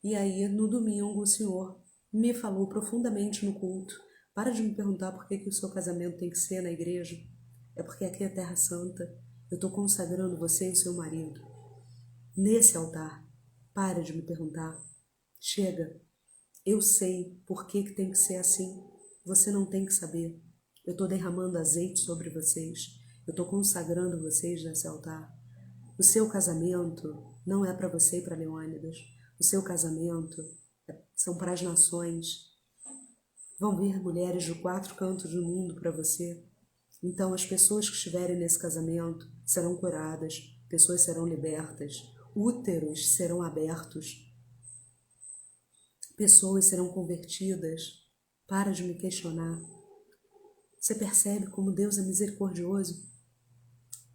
E aí, no domingo, o Senhor me falou profundamente no culto: para de me perguntar por que o seu casamento tem que ser na igreja. É porque aqui é Terra Santa. Eu estou consagrando você e o seu marido nesse altar. Para de me perguntar. Chega. Eu sei por que tem que ser assim. Você não tem que saber. Eu estou derramando azeite sobre vocês. Eu estou consagrando vocês nesse altar. O seu casamento não é para você e para Leônidas. O seu casamento são para as nações. Vão vir mulheres de 4 cantos do mundo para você. Então as pessoas que estiverem nesse casamento serão curadas, pessoas serão libertas, úteros serão abertos, pessoas serão convertidas. Para de me questionar. Você percebe como Deus é misericordioso?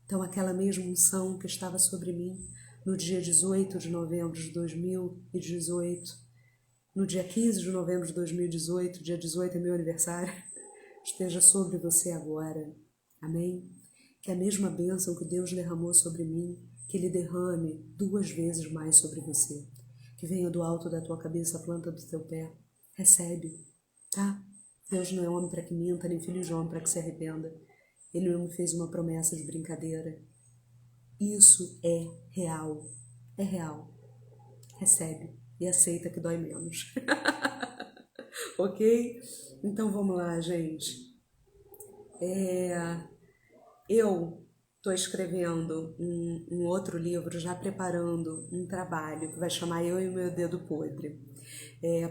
Então aquela mesma unção que estava sobre mim no dia 18 de novembro de 2018, no dia 15 de novembro de 2018, dia 18 é meu aniversário, esteja sobre você agora. Amém? Que a mesma bênção que Deus derramou sobre mim, que Ele derrame 2 vezes mais sobre você. Que venha do alto da tua cabeça a planta do teu pé. Recebe, tá? Deus não é homem para que minta, nem filho de homem para que se arrependa. Ele não me fez uma promessa de brincadeira. Isso é real. É real. Recebe e aceita que dói menos. Ok? Então vamos lá, gente. Eu estou escrevendo um outro livro, já preparando um trabalho que vai chamar Eu e o Meu Dedo Podre,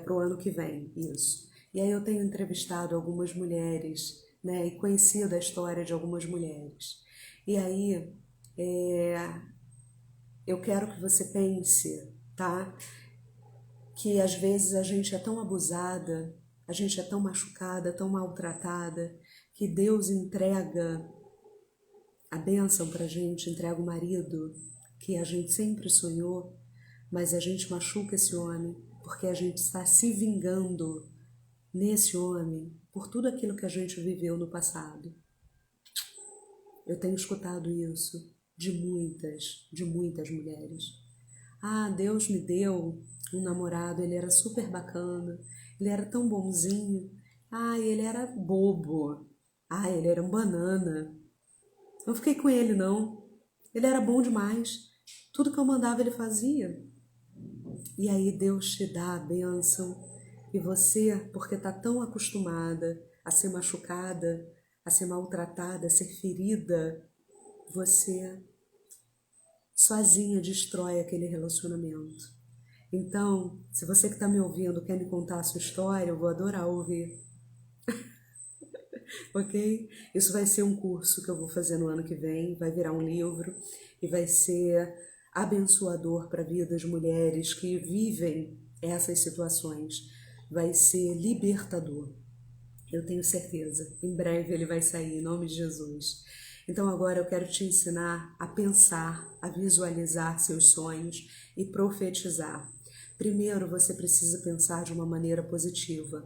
para o ano que vem, isso. E aí eu tenho entrevistado algumas mulheres, né, e conhecido a história de algumas mulheres. E aí eu quero que você pense, tá? Que às vezes a gente é tão abusada, a gente é tão machucada, tão maltratada, que Deus entrega a bênção pra gente, entrega o marido que a gente sempre sonhou, mas a gente machuca esse homem porque a gente está se vingando nesse homem por tudo aquilo que a gente viveu no passado. Eu tenho escutado isso de muitas mulheres. Ah, Deus me deu um namorado, ele era super bacana, ele era tão bonzinho, ah, ele era bobo, ah, ele era um banana. Não fiquei com ele, não. Ele era bom demais. Tudo que eu mandava ele fazia. E aí Deus te dá a bênção e você, porque está tão acostumada a ser machucada, a ser maltratada, a ser ferida, você sozinha destrói aquele relacionamento. Então, se você que está me ouvindo quer me contar a sua história, eu vou adorar ouvir. Ok? Isso vai ser um curso que eu vou fazer no ano que vem, vai virar um livro e vai ser abençoador para a vida das mulheres que vivem essas situações. Vai ser libertador. Eu tenho certeza. Em breve ele vai sair, em nome de Jesus. Então agora eu quero te ensinar a pensar, a visualizar seus sonhos e profetizar. Primeiro você precisa pensar de uma maneira positiva.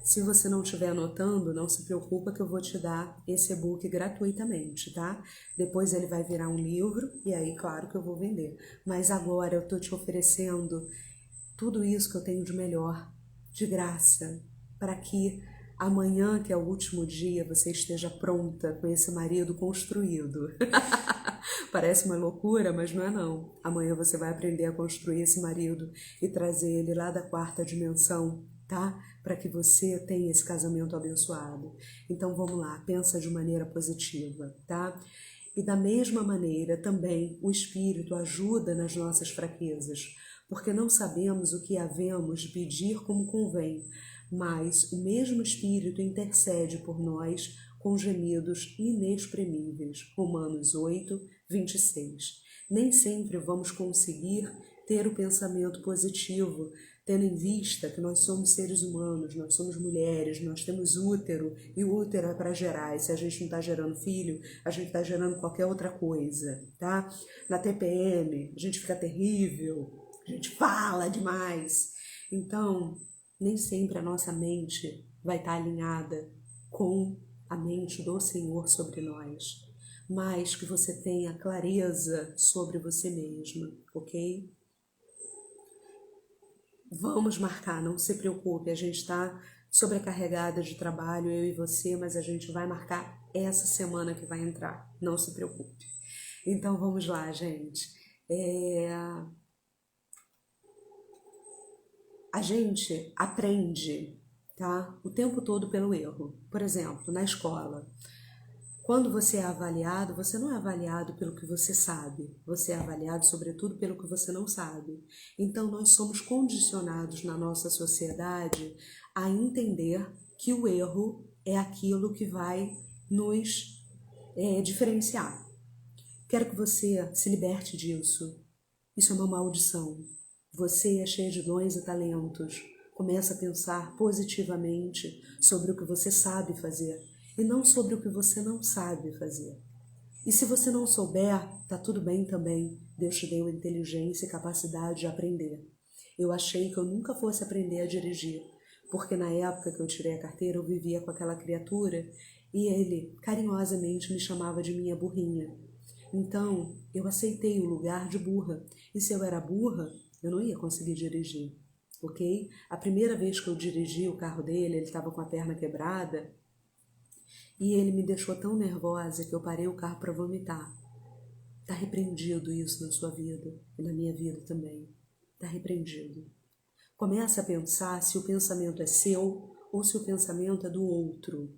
Se você não estiver anotando, não se preocupa que eu vou te dar esse e-book gratuitamente, tá? Depois ele vai virar um livro e aí, claro que eu vou vender. Mas agora eu tô te oferecendo tudo isso que eu tenho de melhor, de graça, para que amanhã, que é o último dia, você esteja pronta com esse marido construído. Parece uma loucura, mas não é não. Amanhã você vai aprender a construir esse marido e trazer ele lá da 4ª dimensão, tá? Para que você tenha esse casamento abençoado. Então vamos lá, pensa de maneira positiva, tá? E da mesma maneira também o Espírito ajuda nas nossas fraquezas, porque não sabemos o que havemos de pedir como convém, mas o mesmo Espírito intercede por nós com gemidos inexprimíveis. Romanos 8, 26. Nem sempre vamos conseguir ter o pensamento positivo, tendo em vista que nós somos seres humanos, nós somos mulheres, nós temos útero, e o útero é para gerar, e se a gente não está gerando filho, a gente está gerando qualquer outra coisa, tá? Na TPM, a gente fica terrível, a gente fala demais. Então, nem sempre a nossa mente vai estar alinhada com a mente do Senhor sobre nós, mas que você tenha clareza sobre você mesma, ok? Vamos marcar, não se preocupe, a gente está sobrecarregada de trabalho, eu e você, mas a gente vai marcar essa semana que vai entrar, não se preocupe. Então vamos lá, gente. A gente aprende, tá? O tempo todo pelo erro. Por exemplo, na escola. Quando você é avaliado, você não é avaliado pelo que você sabe, você é avaliado sobretudo pelo que você não sabe. Então nós somos condicionados na nossa sociedade a entender que o erro é aquilo que vai nos diferenciar. Quero que você se liberte disso. Isso é uma maldição. Você é cheio de dons e talentos. Começa a pensar positivamente sobre o que você sabe fazer e não sobre o que você não sabe fazer. E se você não souber, tá tudo bem também. Deus te deu inteligência e capacidade de aprender. Eu achei que eu nunca fosse aprender a dirigir, porque na época que eu tirei a carteira eu vivia com aquela criatura e ele carinhosamente me chamava de minha burrinha. Então eu aceitei o lugar de burra, e se eu era burra, eu não ia conseguir dirigir, ok? A primeira vez que eu dirigi o carro dele, ele estava com a perna quebrada e ele me deixou tão nervosa que eu parei o carro para vomitar. Tá repreendido isso na sua vida e na minha vida também. Tá repreendido. Começa a pensar se o pensamento é seu ou se o pensamento é do outro,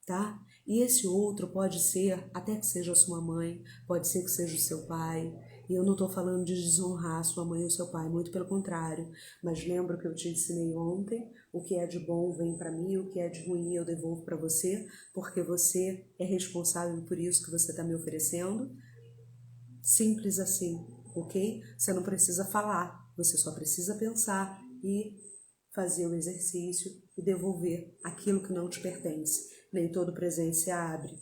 tá? E esse outro pode ser, até que seja a sua mãe, pode ser que seja o seu pai. E eu não estou falando de desonrar a sua mãe ou seu pai, muito pelo contrário. Mas lembra que eu te ensinei ontem, o que é de bom vem para mim, o que é de ruim eu devolvo para você, porque você é responsável por isso que você está me oferecendo. Simples assim, ok? Você não precisa falar, você só precisa pensar e fazer o exercício e devolver aquilo que não te pertence. Nem todo presente se abre.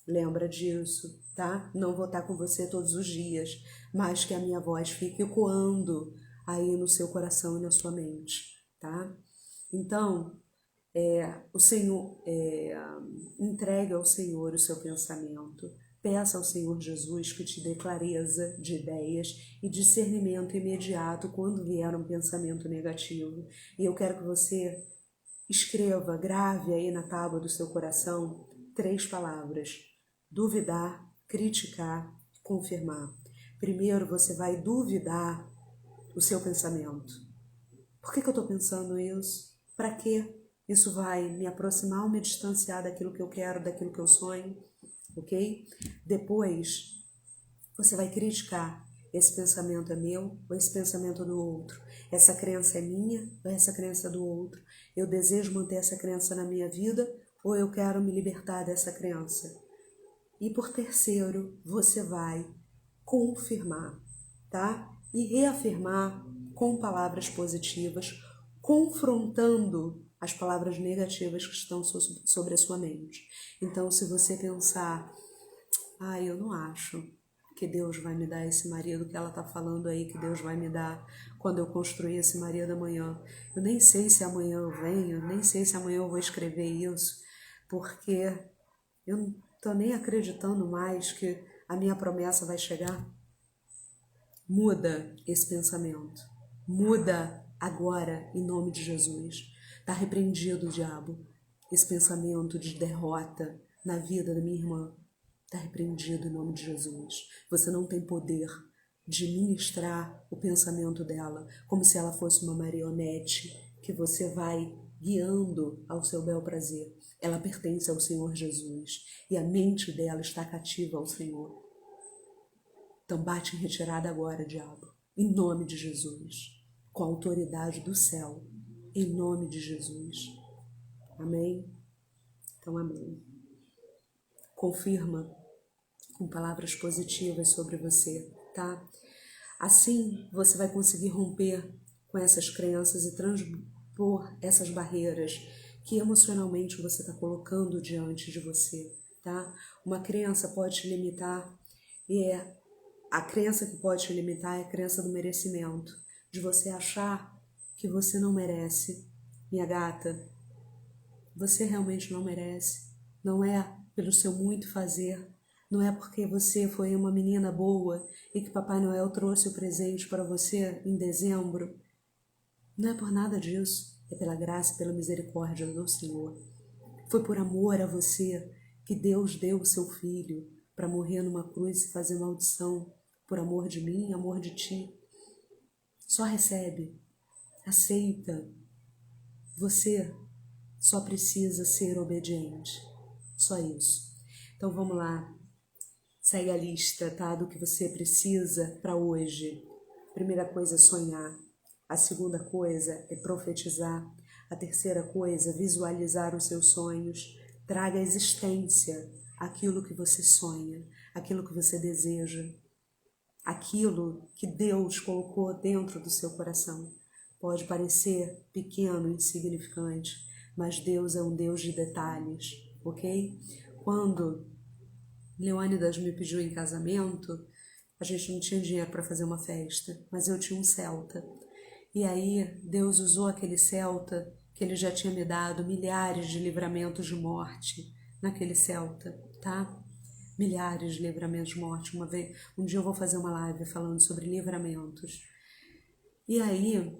Lembra disso, tá? Não vou estar com você todos os dias, mas que a minha voz fique ecoando aí no seu coração e na sua mente, tá? Então, o Senhor, entregue ao Senhor o seu pensamento. Peça ao Senhor Jesus que te dê clareza de ideias e discernimento imediato quando vier um pensamento negativo. E eu quero que você escreva, grave aí na tábua do seu coração 3 palavras: duvidar, criticar, confirmar. Primeiro você vai duvidar o seu pensamento. Por que eu estou pensando isso? Para quê? Isso vai me aproximar ou me distanciar daquilo que eu quero, daquilo que eu sonho, ok? Depois você vai criticar. Esse pensamento é meu ou esse pensamento é do outro? Essa crença é minha ou essa crença é do outro? Eu desejo manter essa crença na minha vida ou eu quero me libertar dessa crença? E por terceiro, você vai confirmar, tá? E reafirmar com palavras positivas, confrontando as palavras negativas que estão sobre a sua mente. Então, se você pensar, eu não acho que Deus vai me dar esse marido que ela está falando aí, que Deus vai me dar quando eu construir esse marido amanhã. Eu nem sei se amanhã eu venho, nem sei se amanhã eu vou escrever isso, porque eu não estou nem acreditando mais que a minha promessa vai chegar. Muda esse pensamento. Muda agora, em nome de Jesus. Está repreendido o diabo. Esse pensamento de derrota na vida da minha irmã está repreendido em nome de Jesus. Você não tem poder de ministrar o pensamento dela como se ela fosse uma marionete que você vai guiando ao seu bel prazer. Ela pertence ao Senhor Jesus e a mente dela está cativa ao Senhor. Então bate em retirada agora, diabo, em nome de Jesus, com a autoridade do céu, em nome de Jesus. Amém? Então, amém. Confirma com palavras positivas sobre você, tá? Assim, você vai conseguir romper com essas crenças e transpor essas barreiras que emocionalmente você está colocando diante de você, tá? Uma crença pode te limitar e a crença que pode te limitar é a crença do merecimento, de você achar que você não merece. Minha gata, você realmente não merece. Não é pelo seu muito fazer, não é porque você foi uma menina boa e que Papai Noel trouxe o presente para você em dezembro. Não é por nada disso, é pela graça e pela misericórdia do Senhor. Foi por amor a você que Deus deu o seu Filho para morrer numa cruz e fazer maldição por amor de mim e amor de ti. Só recebe, aceita. Você só precisa ser obediente. Só isso. Então vamos lá. Segue a lista, tá? Do que você precisa para hoje. A primeira coisa é sonhar. A segunda coisa é profetizar. A terceira coisa, visualizar os seus sonhos. Traga à existência aquilo que você sonha, aquilo que você deseja, aquilo que Deus colocou dentro do seu coração. Pode parecer pequeno, insignificante, mas Deus é um Deus de detalhes, ok? Quando Leônidas me pediu em casamento, a gente não tinha dinheiro para fazer uma festa, mas eu tinha um Celta. E aí Deus usou aquele Celta que Ele já tinha me dado milhares de livramentos de morte naquele Celta, tá? Milhares de livramentos de morte. Um dia eu vou fazer uma live falando sobre livramentos. E aí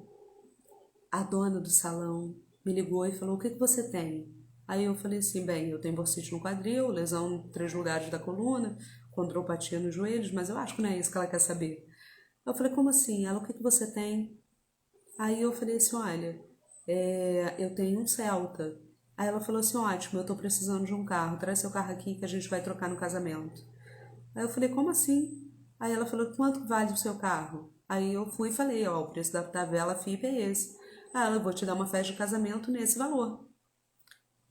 a dona do salão me ligou e falou: o que você tem? Aí eu falei assim: bem, eu tenho bursite no quadril, lesão em 3 lugares da coluna, condropatia nos joelhos, mas eu acho que não é isso que ela quer saber. Eu falei: como assim? Ela: o que você tem? Aí eu falei assim: olha, eu tenho um Celta. Aí ela falou assim: ótimo, eu tô precisando de um carro, traz seu carro aqui que a gente vai trocar no casamento. Aí eu falei: como assim? Aí ela falou: quanto vale o seu carro? Aí eu fui e falei: ó, o preço da vela FIP é esse. Aí ela: vou te dar uma festa de casamento nesse valor.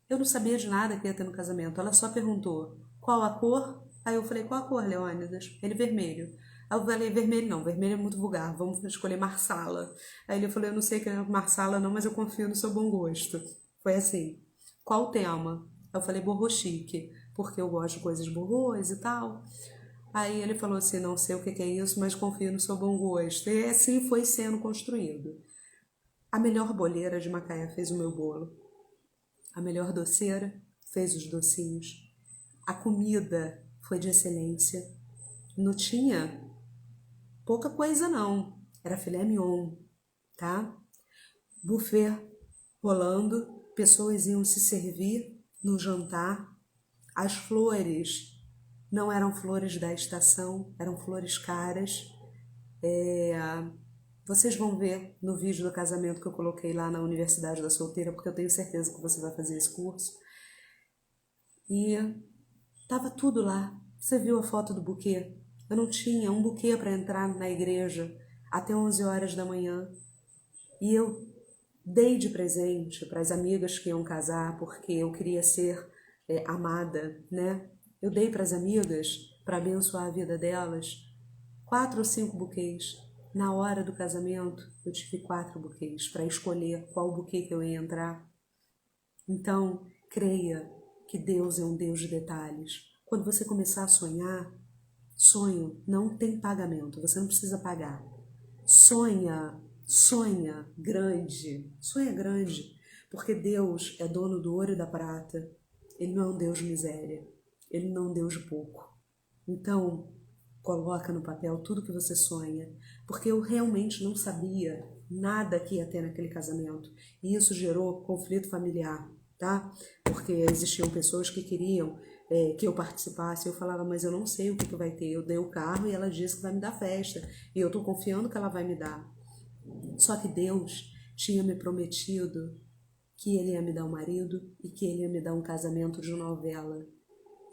Eu não sabia de nada que ia ter no casamento. Ela só perguntou: qual a cor? Aí eu falei: qual a cor, Leônidas? Ele: vermelho. Aí eu falei: vermelho não, vermelho é muito vulgar, vamos escolher marsala. Aí ele falou: eu não sei que é marsala não, mas eu confio no seu bom gosto. Foi assim: qual o tema? Aí eu falei: borro chique, porque eu gosto de coisas borrôs e tal. Aí ele falou assim: não sei o que é isso, mas confio no seu bom gosto. E assim foi sendo construído. A melhor boleira de Macaé fez o meu bolo. A melhor doceira fez os docinhos. A comida foi de excelência. Não tinha pouca coisa não. Era filé mignon, tá? Buffet rolando, pessoas iam se servir no jantar. As flores não eram flores da estação, eram flores caras. Vocês vão ver no vídeo do casamento que eu coloquei lá na Universidade da Solteira, porque eu tenho certeza que você vai fazer esse curso. E tava tudo lá. Você viu a foto do buquê? Eu não tinha um buquê para entrar na igreja até 11 horas da manhã. E eu dei de presente para as amigas que iam casar, porque eu queria ser amada, né? Eu dei para as amigas, para abençoar a vida delas, 4 ou 5 buquês. Na hora do casamento, eu tive 4 buquês para escolher qual buquê que eu ia entrar. Então, creia que Deus é um Deus de detalhes. Quando você começar a sonhar, sonho não tem pagamento, você não precisa pagar. Sonha grande, porque Deus é dono do ouro e da prata. Ele não é um Deus de miséria, ele não é um Deus de pouco. Então, coloca no papel tudo que você sonha, porque eu realmente não sabia nada que ia ter naquele casamento, e isso gerou conflito familiar, tá? Porque existiam pessoas que queriam que eu participasse, eu falava, mas eu não sei o que vai ter, eu dei o carro e ela disse que vai me dar festa, e eu tô confiando que ela vai me dar. Só que Deus tinha me prometido que ele ia me dar um marido e que ele ia me dar um casamento de novela.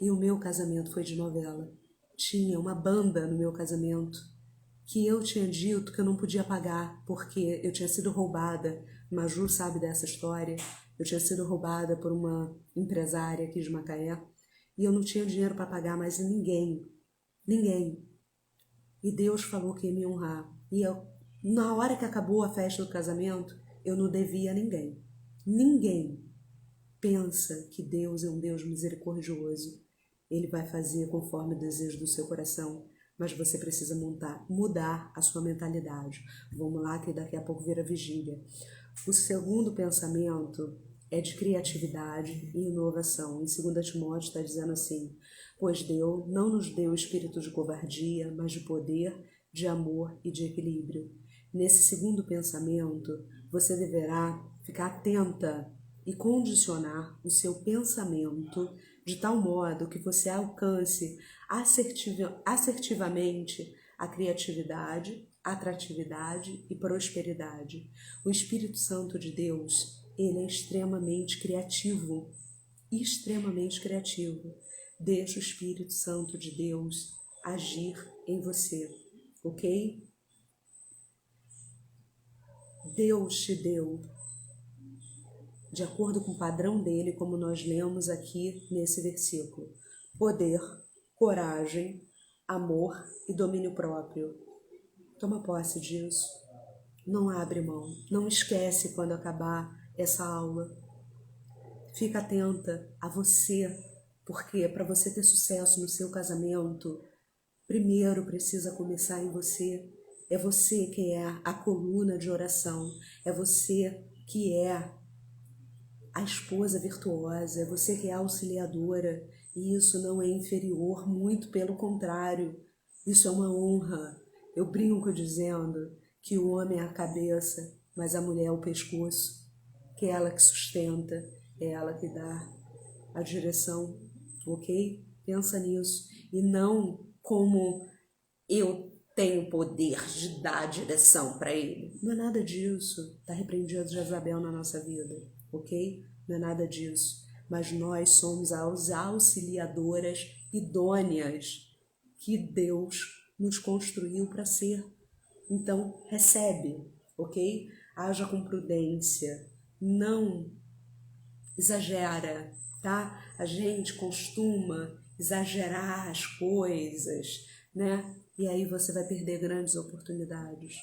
E o meu casamento foi de novela. Tinha uma banda no meu casamento que eu tinha dito que eu não podia pagar porque eu tinha sido roubada. Maju sabe dessa história. Eu tinha sido roubada por uma empresária aqui de Macaé e eu não tinha dinheiro para pagar mais ninguém. E Deus falou que ia me honrar. E na hora que acabou a festa do casamento, eu não devia a ninguém. Ninguém pensa que Deus é um Deus misericordioso. Ele vai fazer conforme o desejo do seu coração, mas você precisa mudar a sua mentalidade. Vamos lá que daqui a pouco vira vigília. O segundo pensamento é de criatividade e inovação. Em 2 Timóteo está dizendo assim, pois Deus não nos deu espírito de covardia, mas de poder, de amor e de equilíbrio. Nesse segundo pensamento, você deverá ficar atenta e condicionar o seu pensamento de tal modo que você alcance assertivamente a criatividade, atratividade e prosperidade. O Espírito Santo de Deus, ele é extremamente criativo. Deixa o Espírito Santo de Deus agir em você, ok? Deus te deu, de acordo com o padrão dele, como nós lemos aqui nesse versículo, poder, coragem, amor e domínio próprio. Toma posse disso. Não abre mão. Não esquece quando acabar essa aula. Fica atenta a você, porque para você ter sucesso no seu casamento, primeiro precisa começar em você. É você que é a coluna de oração. É você que é a esposa virtuosa, é você que é a auxiliadora, e isso não é inferior, muito pelo contrário, isso é uma honra. Eu brinco dizendo que o homem é a cabeça, mas a mulher é o pescoço, que é ela que sustenta, é ela que dá a direção, ok? Pensa nisso, e não como eu tenho poder de dar a direção para ele. Não é nada disso, está repreendido Jezabel na nossa vida, ok? Não é nada disso, mas nós somos as auxiliadoras idôneas que Deus nos construiu para ser. Então, recebe, ok? Haja com prudência, não exagera, tá? A gente costuma exagerar as coisas, né? E aí você vai perder grandes oportunidades.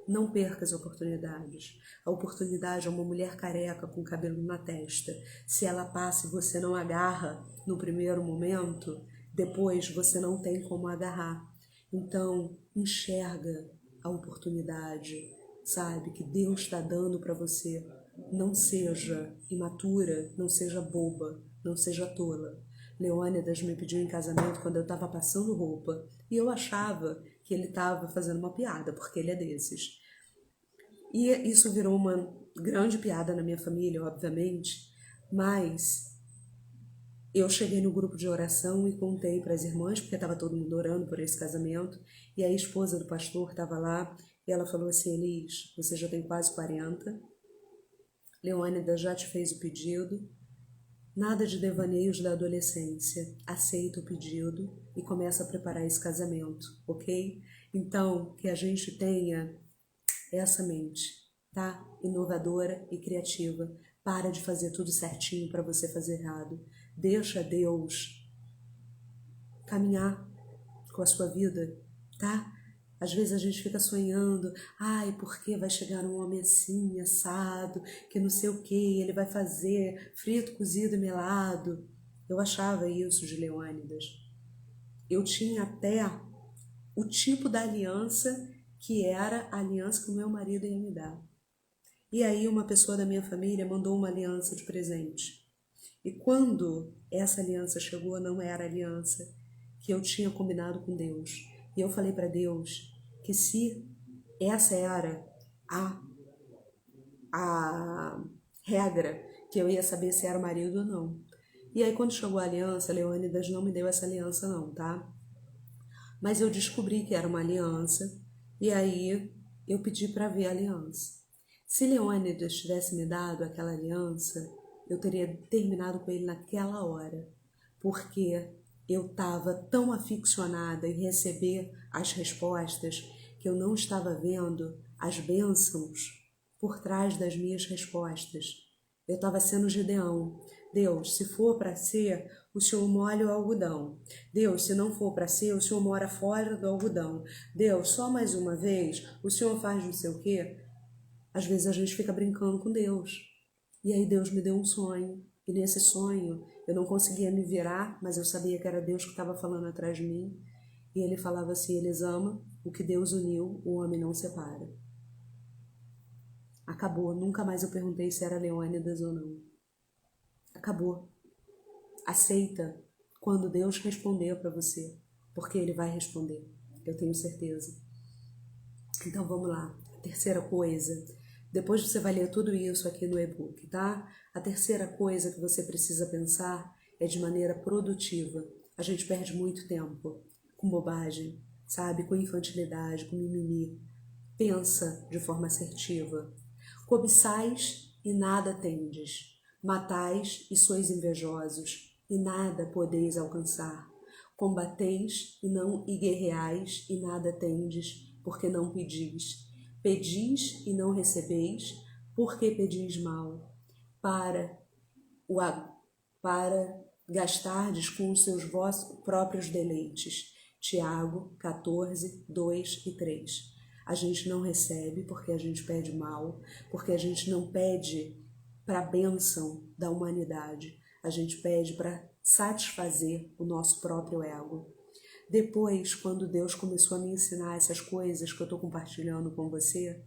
Não perca as oportunidades. A oportunidade é uma mulher careca com cabelo na testa. Se ela passa e você não agarra no primeiro momento, depois você não tem como agarrar. Então, enxerga a oportunidade, sabe, que Deus está dando para você. Não seja imatura, não seja boba, não seja tola. Leônidas me pediu em casamento quando eu estava passando roupa e eu achava que ele estava fazendo uma piada, porque ele é desses. E isso virou uma grande piada na minha família, obviamente, mas eu cheguei no grupo de oração e contei para as irmãs, porque estava todo mundo orando por esse casamento, e a esposa do pastor estava lá e ela falou assim, Elis, você já tem quase 40, Leônidas já te fez o pedido, nada de devaneios da adolescência, aceita o pedido e começa a preparar esse casamento, ok? Então, que a gente tenha essa mente, tá? Inovadora e criativa. Para de fazer tudo certinho para você fazer errado. Deixa Deus caminhar com a sua vida, tá? Às vezes a gente fica sonhando, ai, porque vai chegar um homem assim, assado, que não sei o que, ele vai fazer frito, cozido e melado. Eu achava isso de Leônidas. eu tinha até o tipo da aliança que era a aliança que o meu marido ia me dar. E aí uma pessoa da minha família mandou uma aliança de presente. E quando essa aliança chegou, não era a aliança que eu tinha combinado com Deus. E eu falei para Deus que se essa era a regra, que eu ia saber se era o marido ou não. E aí quando chegou a aliança, Leônidas não me deu essa aliança não, tá? Mas eu descobri que era uma aliança e aí eu pedi para ver a aliança. Se Leônidas tivesse me dado aquela aliança, eu teria terminado com ele naquela hora, porque eu estava tão aficionada em receber as respostas que eu não estava vendo as bênçãos por trás das minhas respostas. Eu estava sendo Gideão. Deus, se for para ser, o Senhor molha o algodão. Deus, se não for para ser, o Senhor mora fora do algodão. Deus, só mais uma vez, o Senhor faz não sei o quê. Às vezes a gente fica brincando com Deus. E aí Deus me deu um sonho. E nesse sonho eu não conseguia me virar, mas eu sabia que era Deus que estava falando atrás de mim. E ele falava assim, eles amam, o que Deus uniu, o homem não separa. Acabou, nunca mais eu perguntei se era Leônidas ou não. Acabou. Aceita quando Deus responder para você, porque Ele vai responder, eu tenho certeza. Então vamos lá, a terceira coisa, depois você vai ler tudo isso aqui no e-book, tá? A terceira coisa que você precisa pensar é de maneira produtiva. A gente perde muito tempo com bobagem, sabe? Com infantilidade, com mimimi. Pensa de forma assertiva. Cobiçais e nada tendes. Matais e sois invejosos, e nada podeis alcançar. Combateis e guerreais, e nada tendes, porque não pedis. Pedis e não recebeis, porque pedis mal, para gastardes com os seus vossos próprios deleites. Tiago 14, 2 e 3. A gente não recebe porque a gente pede mal, porque a gente não pede para a bênção da humanidade. A gente pede para satisfazer o nosso próprio ego. Depois, quando Deus começou a me ensinar essas coisas que eu estou compartilhando com você,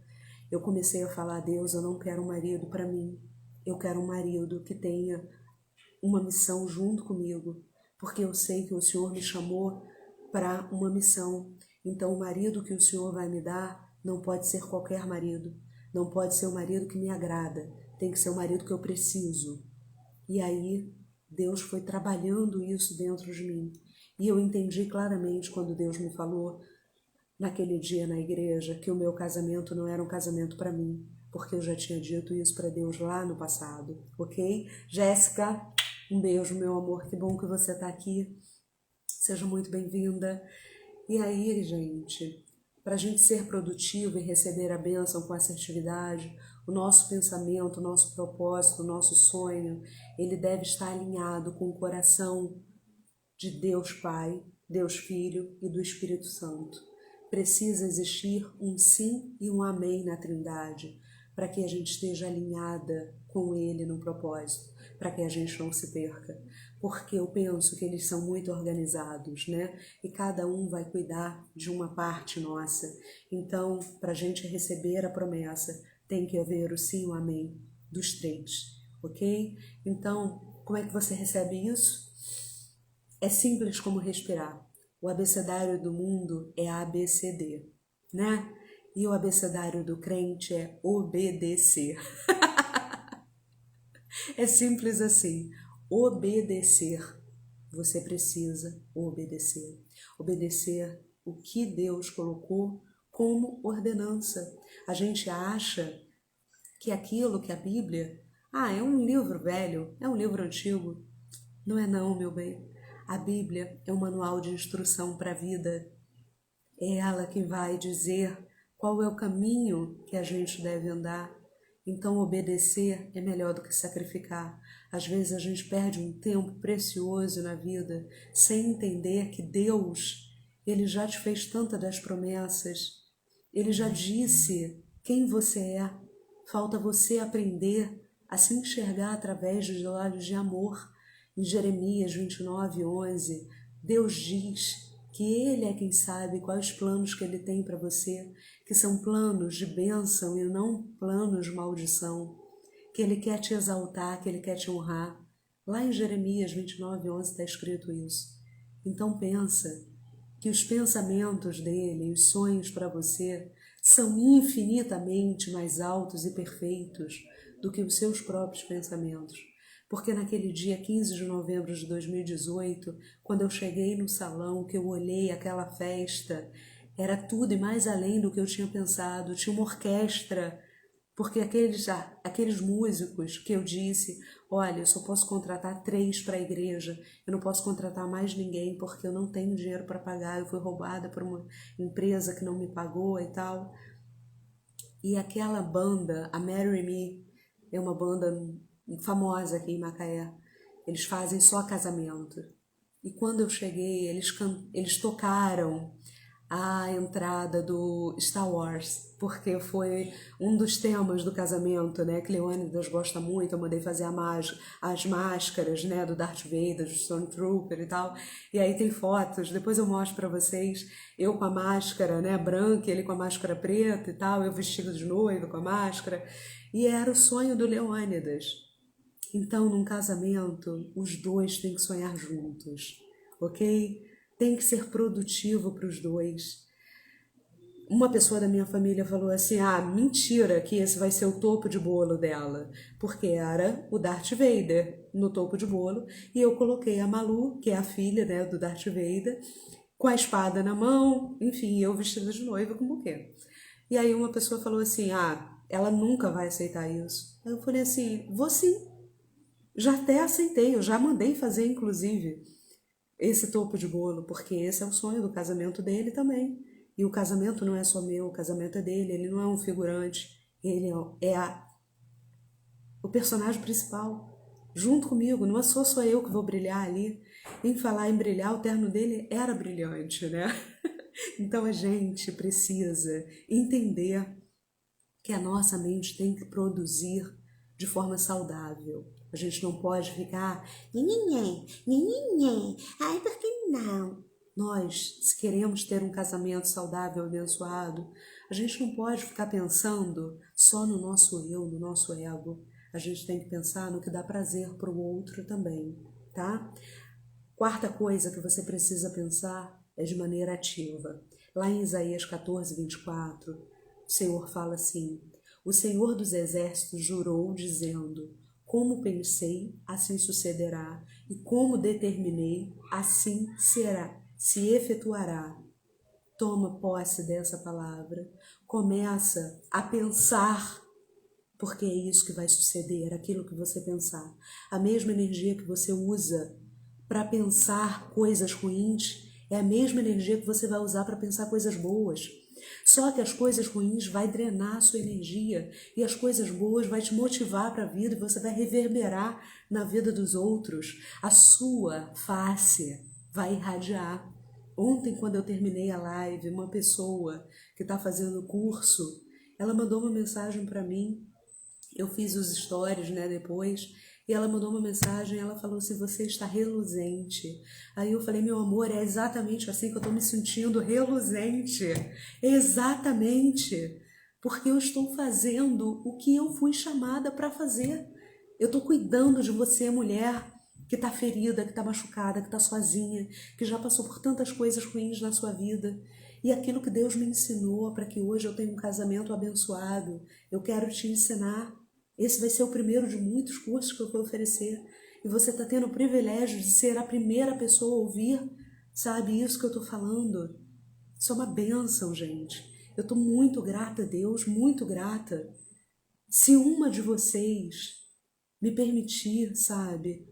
eu comecei a falar, Deus, eu não quero um marido para mim. Eu quero um marido que tenha uma missão junto comigo, porque eu sei que o Senhor me chamou para uma missão. Então, o marido que o Senhor vai me dar não pode ser qualquer marido. Não pode ser o marido que me agrada. Tem que ser o marido que eu preciso. E aí, Deus foi trabalhando isso dentro de mim. E eu entendi claramente quando Deus me falou, naquele dia na igreja, que o meu casamento não era um casamento para mim, porque eu já tinha dito isso para Deus lá no passado, ok? Jéssica, um beijo, meu amor, que bom que você está aqui. Seja muito bem-vinda. E aí, gente, para a gente ser produtivo e receber a bênção com assertividade, o nosso pensamento, o nosso propósito, o nosso sonho, ele deve estar alinhado com o coração de Deus Pai, Deus Filho e do Espírito Santo. Precisa existir um sim e um amém na Trindade, para que a gente esteja alinhada com Ele no propósito, para que a gente não se perca. Porque eu penso que eles são muito organizados, né? E cada um vai cuidar de uma parte nossa. Então, para a gente receber a promessa, tem que haver o sim e o amém dos três, ok? Então, como é que você recebe isso? É simples como respirar. O abecedário do mundo é ABCD, né? E o abecedário do crente é obedecer. É simples assim. Obedecer. Você precisa obedecer. Obedecer o que Deus colocou como ordenança. A gente acha que aquilo que a Bíblia, é um livro velho, é um livro antigo. Não é não, meu bem. A Bíblia é um manual de instrução para a vida. É ela que vai dizer qual é o caminho que a gente deve andar. Então, obedecer é melhor do que sacrificar. Às vezes a gente perde um tempo precioso na vida sem entender que Deus, Ele já te fez tantas das promessas. Ele já disse quem você é. Falta você aprender a se enxergar através dos olhos de amor. Em Jeremias 29, 11, Deus diz que Ele é quem sabe quais planos que Ele tem para você, que são planos de bênção e não planos de maldição, que Ele quer te exaltar, que Ele quer te honrar. Lá em Jeremias 29:11 está escrito isso. Então pensa que os pensamentos dele, os sonhos para você, são infinitamente mais altos e perfeitos do que os seus próprios pensamentos. Porque naquele dia 15 de novembro de 2018, quando eu cheguei no salão, que eu olhei aquela festa, era tudo e mais além do que eu tinha pensado. Tinha uma orquestra, porque aqueles músicos que eu disse, olha, eu só posso contratar 3 para a igreja, eu não posso contratar mais ninguém porque eu não tenho dinheiro para pagar, eu fui roubada por uma empresa que não me pagou e tal. E aquela banda, a Marry Me, é uma banda famosa aqui em Macaé, eles fazem só casamento. E quando eu cheguei, eles tocaram a entrada do Star Wars, porque foi um dos temas do casamento, né, que Leônidas gosta muito. Eu mandei fazer as máscaras, né, do Darth Vader, do Stormtrooper e tal, e aí tem fotos, depois eu mostro para vocês, eu com a máscara, né, branca, ele com a máscara preta e tal, eu vestido de noiva com a máscara, e era o sonho do Leônidas. Então, num casamento, os dois têm que sonhar juntos, ok? Tem que ser produtivo para os dois. Uma pessoa da minha família falou assim, mentira que esse vai ser o topo de bolo dela, porque era o Darth Vader no topo de bolo, e eu coloquei a Malu, que é a filha, né, do Darth Vader, com a espada na mão, enfim, eu vestida de noiva com buquê. E aí uma pessoa falou assim, ela nunca vai aceitar isso. Aí eu falei assim, vou sim, já até aceitei, eu já mandei fazer inclusive esse topo de bolo, porque esse é o sonho do casamento dele também. E o casamento não é só meu, o casamento é dele, ele não é um figurante, ele é o personagem principal, junto comigo, não sou só eu que vou brilhar ali. Em falar em brilhar, o terno dele era brilhante, né? Então a gente precisa entender que a nossa mente tem que produzir de forma saudável. A gente não pode ficar ai, por que não? Nós, se queremos ter um casamento saudável, abençoado, a gente não pode ficar pensando só no nosso eu, no nosso ego. A gente tem que pensar no que dá prazer para o outro também, tá? Quarta coisa que você precisa pensar é de maneira ativa. Lá em Isaías 14:24, o Senhor fala assim, o Senhor dos Exércitos jurou dizendo, como pensei, assim sucederá, e como determinei, assim será, se efetuará. Toma posse dessa palavra, começa a pensar, porque é isso que vai suceder, aquilo que você pensar. A mesma energia que você usa para pensar coisas ruins é a mesma energia que você vai usar para pensar coisas boas. Só que as coisas ruins vai drenar a sua energia e as coisas boas vai te motivar para a vida e você vai reverberar na vida dos outros. A sua face vai irradiar. Ontem, quando eu terminei a live, uma pessoa que está fazendo o curso, ela mandou uma mensagem para mim. Eu fiz os stories, né, depois, e ela mandou uma mensagem, ela falou assim, você está reluzente. Aí eu falei, meu amor, é exatamente assim que eu estou me sentindo, reluzente. Exatamente, porque eu estou fazendo o que eu fui chamada para fazer. Eu estou cuidando de você, mulher, que está ferida, que está machucada, que está sozinha, que já passou por tantas coisas ruins na sua vida. E aquilo que Deus me ensinou para que hoje eu tenha um casamento abençoado, eu quero te ensinar. Esse vai ser o primeiro de muitos cursos que eu vou oferecer. E você está tendo o privilégio de ser a primeira pessoa a ouvir, sabe, isso que eu estou falando. Isso é uma bênção, gente. Eu estou muito grata a Deus, muito grata. Se uma de vocês me permitir, sabe,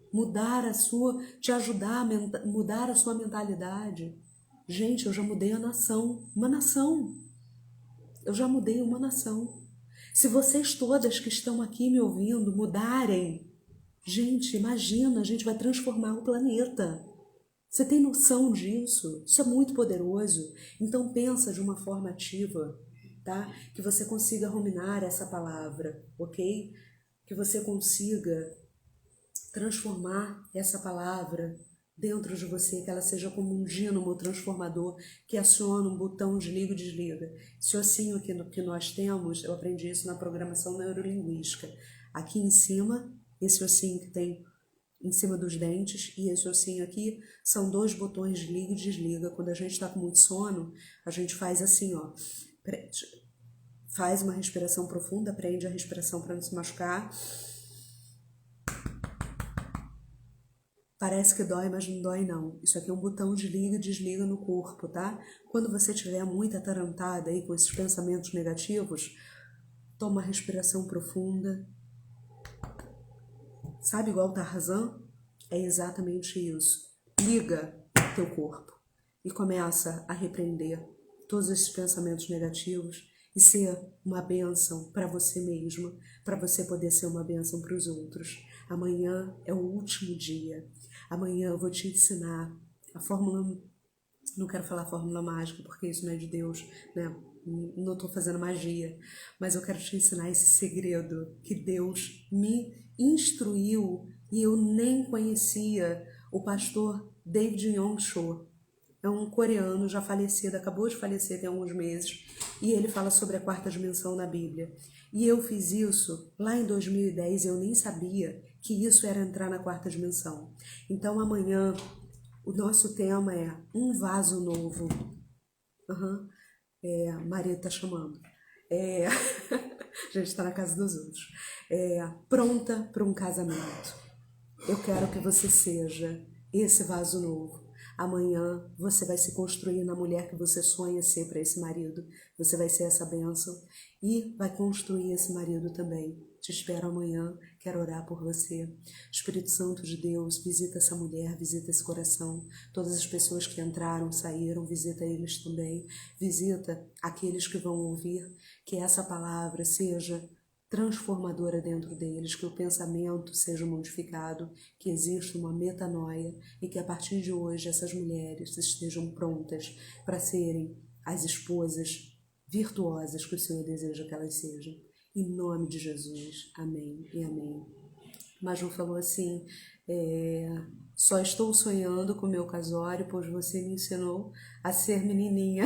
te ajudar a mudar a sua mentalidade, gente, eu já mudei a nação, uma nação. Eu já mudei uma nação. Se vocês todas que estão aqui me ouvindo mudarem, gente, imagina, a gente vai transformar o planeta. Você tem noção disso? Isso é muito poderoso. Então pensa de uma forma ativa, tá? Que você consiga ruminar essa palavra, ok? Que você consiga transformar essa palavra dentro de você, que ela seja como um dínamo transformador que aciona um botão de liga e desliga. Esse ossinho aqui que nós temos, eu aprendi isso na programação neurolinguística. Aqui em cima, esse ossinho que tem em cima dos dentes, e esse ossinho aqui são 2 botões de liga e desliga. Quando a gente está com muito sono, a gente faz assim, ó, faz uma respiração profunda, prende a respiração para não se machucar. Parece que dói, mas não dói não. Isso aqui é um botão de liga e desliga no corpo, tá? Quando você estiver muito atarantada aí com esses pensamentos negativos, toma uma respiração profunda. Sabe igual o Tarzan? É exatamente isso. Liga teu corpo e começa a repreender todos esses pensamentos negativos e ser uma bênção para você mesma, para você poder ser uma bênção para os outros. Amanhã é o último dia. Amanhã eu vou te ensinar a fórmula, não quero falar fórmula mágica porque isso não é de Deus, né? Não estou fazendo magia, mas eu quero te ensinar esse segredo que Deus me instruiu e eu nem conhecia. O pastor David Yong-cho é um coreano já falecido, acabou de falecer tem alguns meses, e ele fala sobre a 4ª dimensão na Bíblia. E eu fiz isso lá em 2010, eu nem sabia que isso era entrar na 4ª dimensão. Então amanhã o nosso tema é um vaso novo. Maria tá chamando. A gente está na casa dos outros. Pronta para um casamento. Eu quero que você seja esse vaso novo. Amanhã você vai se construir na mulher que você sonha ser para esse marido. Você vai ser essa bênção e vai construir esse marido também. Te espero amanhã, quero orar por você. Espírito Santo de Deus, visita essa mulher, visita esse coração. Todas as pessoas que entraram, saíram, visita eles também. Visita aqueles que vão ouvir, que essa palavra seja transformadora dentro deles, que o pensamento seja modificado, que exista uma metanoia e que a partir de hoje essas mulheres estejam prontas para serem as esposas virtuosas que o Senhor deseja que elas sejam. Em nome de Jesus. Amém e amém. Maju falou assim, só estou sonhando com o meu casório, pois você me ensinou a ser menininha.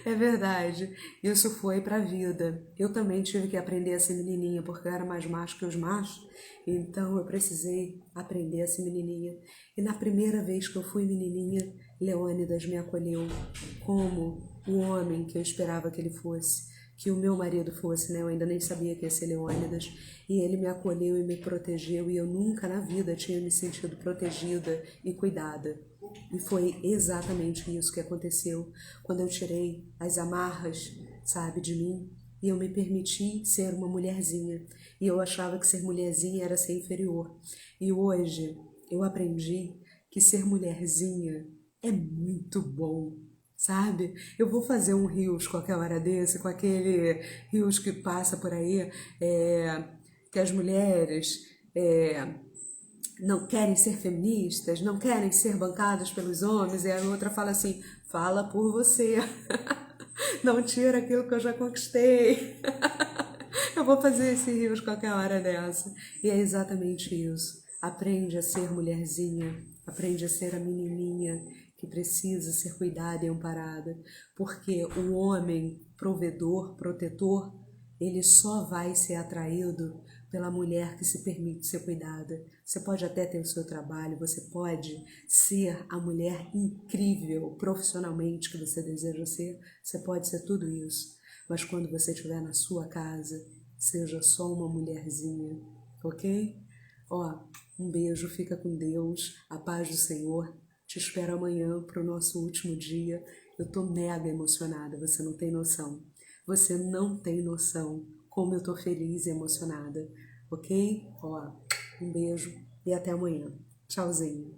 É verdade, isso foi pra vida. Eu também tive que aprender a ser menininha, porque eu era mais macho que os machos, então eu precisei aprender a ser menininha. E na primeira vez que eu fui menininha, Leônidas me acolheu como o homem que eu esperava que ele fosse, que o meu marido fosse, né? Eu ainda nem sabia que ia ser Leônidas, e ele me acolheu e me protegeu, e eu nunca na vida tinha me sentido protegida e cuidada. E foi exatamente isso que aconteceu quando eu tirei as amarras, sabe, de mim, e eu me permiti ser uma mulherzinha. E eu achava que ser mulherzinha era ser inferior. E hoje eu aprendi que ser mulherzinha é muito bom, sabe? Eu vou fazer um rios qualquer hora desse, com aquele rios que passa por aí, que as mulheres não querem ser feministas, não querem ser bancadas pelos homens, e a outra fala assim, fala por você, não tira aquilo que eu já conquistei. Eu vou fazer esse rios qualquer hora dessa. E é exatamente isso. Aprende a ser mulherzinha, aprende a ser a menininha que precisa ser cuidada e amparada, porque o homem provedor, protetor, ele só vai ser atraído pela mulher que se permite ser cuidada. Você pode até ter o seu trabalho, você pode ser a mulher incrível profissionalmente que você deseja ser, você pode ser tudo isso, mas quando você estiver na sua casa, seja só uma mulherzinha, ok? Um beijo, fica com Deus, a paz do Senhor. Te espero amanhã para o nosso último dia. Eu tô mega emocionada, você não tem noção. Você não tem noção como eu tô feliz e emocionada, ok? Um beijo e até amanhã. Tchauzinho.